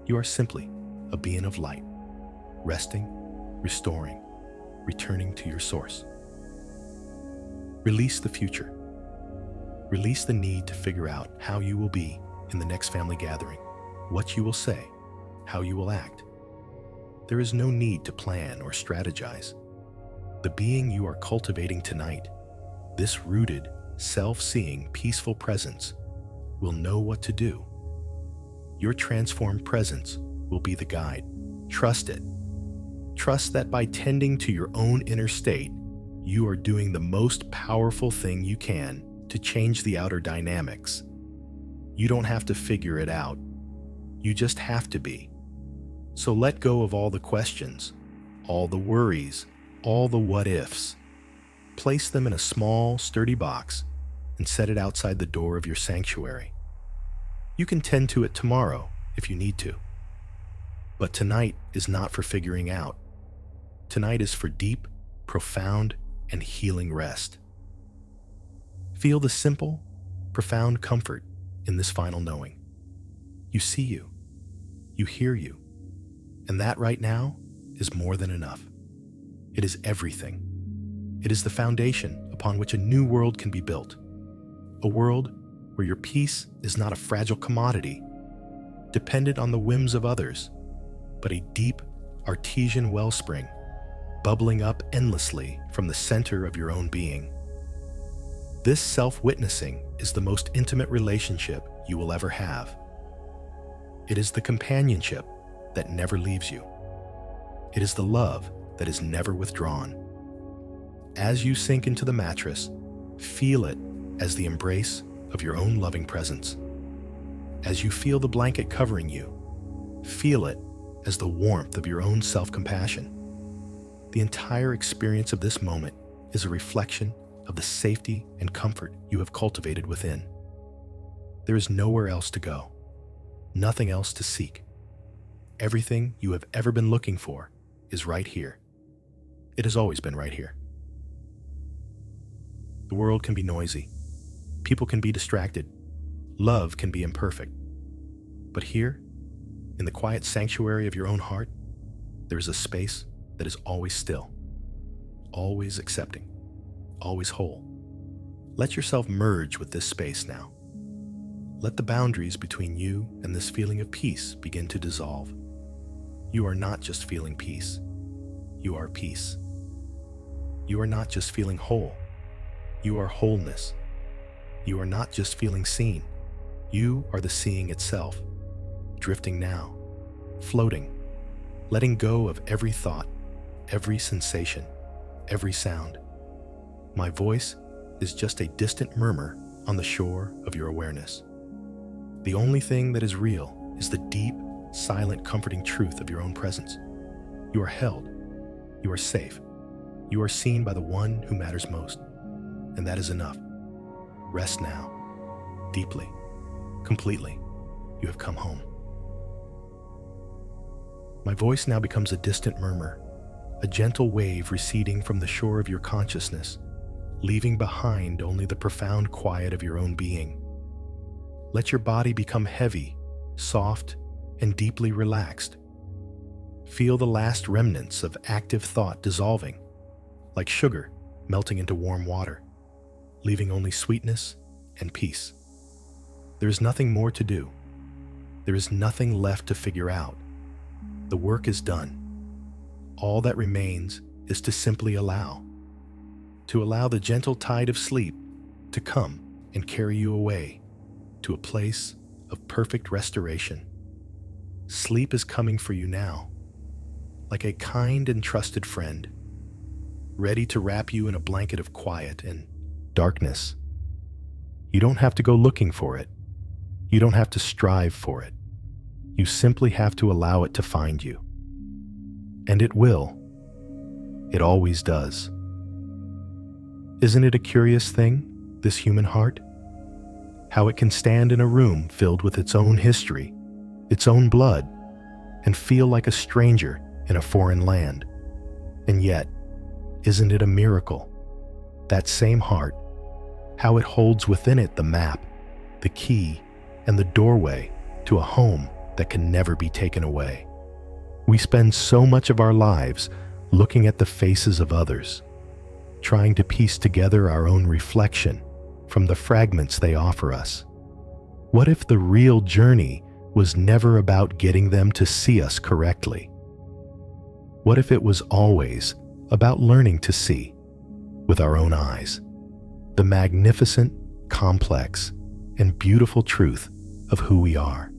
You are simply a being of light, resting, restoring, returning to your source. Release the future. Release the need to figure out how you will be in the next family gathering, what you will say, how you will act. There is no need to plan or strategize. The being you are cultivating tonight, this rooted, self-seeing, peaceful presence, will know what to do. Your transformed presence will be the guide. Trust it. Trust that by tending to your own inner state, you are doing the most powerful thing you can to change the outer dynamics. You don't have to figure it out. You just have to be. So let go of all the questions, all the worries, all the what-ifs. Place them in a small, sturdy box and set it outside the door of your sanctuary. You can tend to it tomorrow if you need to. But tonight is not for figuring out. Tonight is for deep, profound, and healing rest. Feel the simple, profound comfort in this final knowing. You see you. You hear you. And that right now is more than enough. It is everything. It is the foundation upon which a new world can be built. A world where your peace is not a fragile commodity, dependent on the whims of others, but a deep, artesian wellspring, bubbling up endlessly from the center of your own being. This self-witnessing is the most intimate relationship you will ever have. It is the companionship that never leaves you. It is the love that is never withdrawn. As you sink into the mattress, feel it as the embrace of your own loving presence. As you feel the blanket covering you, feel it as the warmth of your own self-compassion. The entire experience of this moment is a reflection of the safety and comfort you have cultivated within. There is nowhere else to go, nothing else to seek. Everything you have ever been looking for is right here. It has always been right here. The world can be noisy. People can be distracted. Love can be imperfect. But here, in the quiet sanctuary of your own heart, there is a space that is always still, always accepting, always whole. Let yourself merge with this space now. Let the boundaries between you and this feeling of peace begin to dissolve. You are not just feeling peace. You are peace. You are not just feeling whole. You are wholeness. You are not just feeling seen. You are the seeing itself, drifting now, floating, letting go of every thought, every sensation, every sound. My voice is just a distant murmur on the shore of your awareness. The only thing that is real is the deep, silent, comforting truth of your own presence. You are held. You are safe. You are seen by the one who matters most. And that is enough. Rest now. Deeply. Completely. You have come home. My voice now becomes a distant murmur, a gentle wave receding from the shore of your consciousness, leaving behind only the profound quiet of your own being. Let your body become heavy, soft, and deeply relaxed. Feel the last remnants of active thought dissolving, like sugar melting into warm water. leaving only sweetness and peace. There is nothing more to do. There is nothing left to figure out. The work is done. All that remains is to simply allow. To allow the gentle tide of sleep to come and carry you away to a place of perfect restoration. Sleep is coming for you now, like a kind and trusted friend, ready to wrap you in a blanket of quiet and darkness. You don't have to go looking for it. You don't have to strive for it. You simply have to allow it to find you. And it will. It always does. Isn't it a curious thing, this human heart? How it can stand in a room filled with its own history, its own blood, and feel like a stranger in a foreign land. And yet, isn't it a miracle? That same heart, how it holds within it the map, the key, and the doorway to a home that can never be taken away. We spend so much of our lives looking at the faces of others, trying to piece together our own reflection from the fragments they offer us. What if the real journey was never about getting them to see us correctly? What if it was always about learning to see, with our own eyes, the magnificent, complex, and beautiful truth of who we are?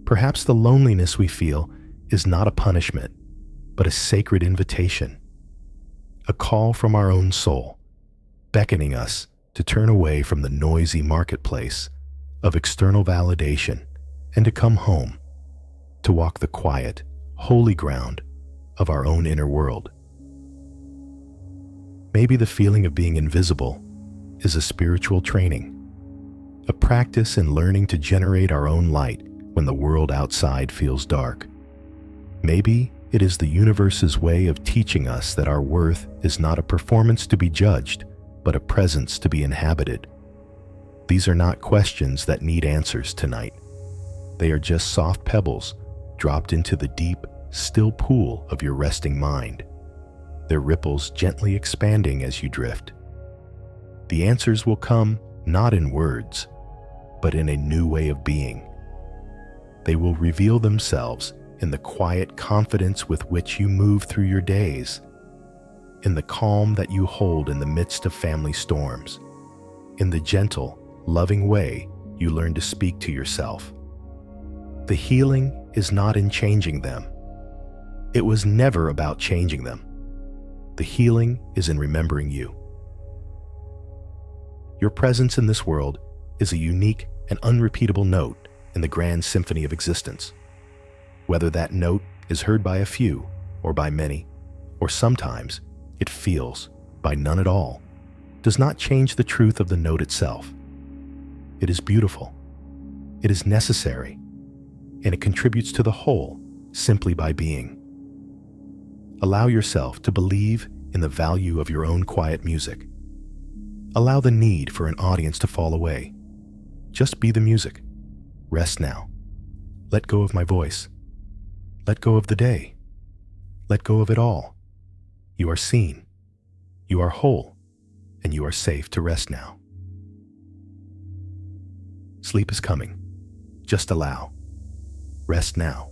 Perhaps the loneliness we feel is not a punishment, but a sacred invitation, a call from our own soul, beckoning us to turn away from the noisy marketplace of external validation and to come home, to walk the quiet, holy ground of our own inner world. Maybe the feeling of being invisible is a spiritual training, a practice in learning to generate our own light when the world outside feels dark. Maybe it is the universe's way of teaching us that our worth is not a performance to be judged, but a presence to be inhabited. These are not questions that need answers tonight. They are just soft pebbles dropped into the deep, still pool of your resting mind, their ripples gently expanding as you drift. The answers will come not in words, but in a new way of being. They will reveal themselves in the quiet confidence with which you move through your days, in the calm that you hold in the midst of family storms, in the gentle, loving way you learn to speak to yourself. The healing is not in changing them. It was never about changing them. The healing is in remembering you. Your presence in this world is a unique and unrepeatable note in the grand symphony of existence. Whether that note is heard by a few or by many, or sometimes it feels by none at all, does not change the truth of the note itself. It is beautiful, it is necessary, and it contributes to the whole simply by being. Allow yourself to believe in the value of your own quiet music. Allow the need for an audience to fall away. Just be the music. Rest now. Let go of my voice. Let go of the day. Let go of it all. You are seen. You are whole. And you are safe to rest now. Sleep is coming. Just allow. Rest now.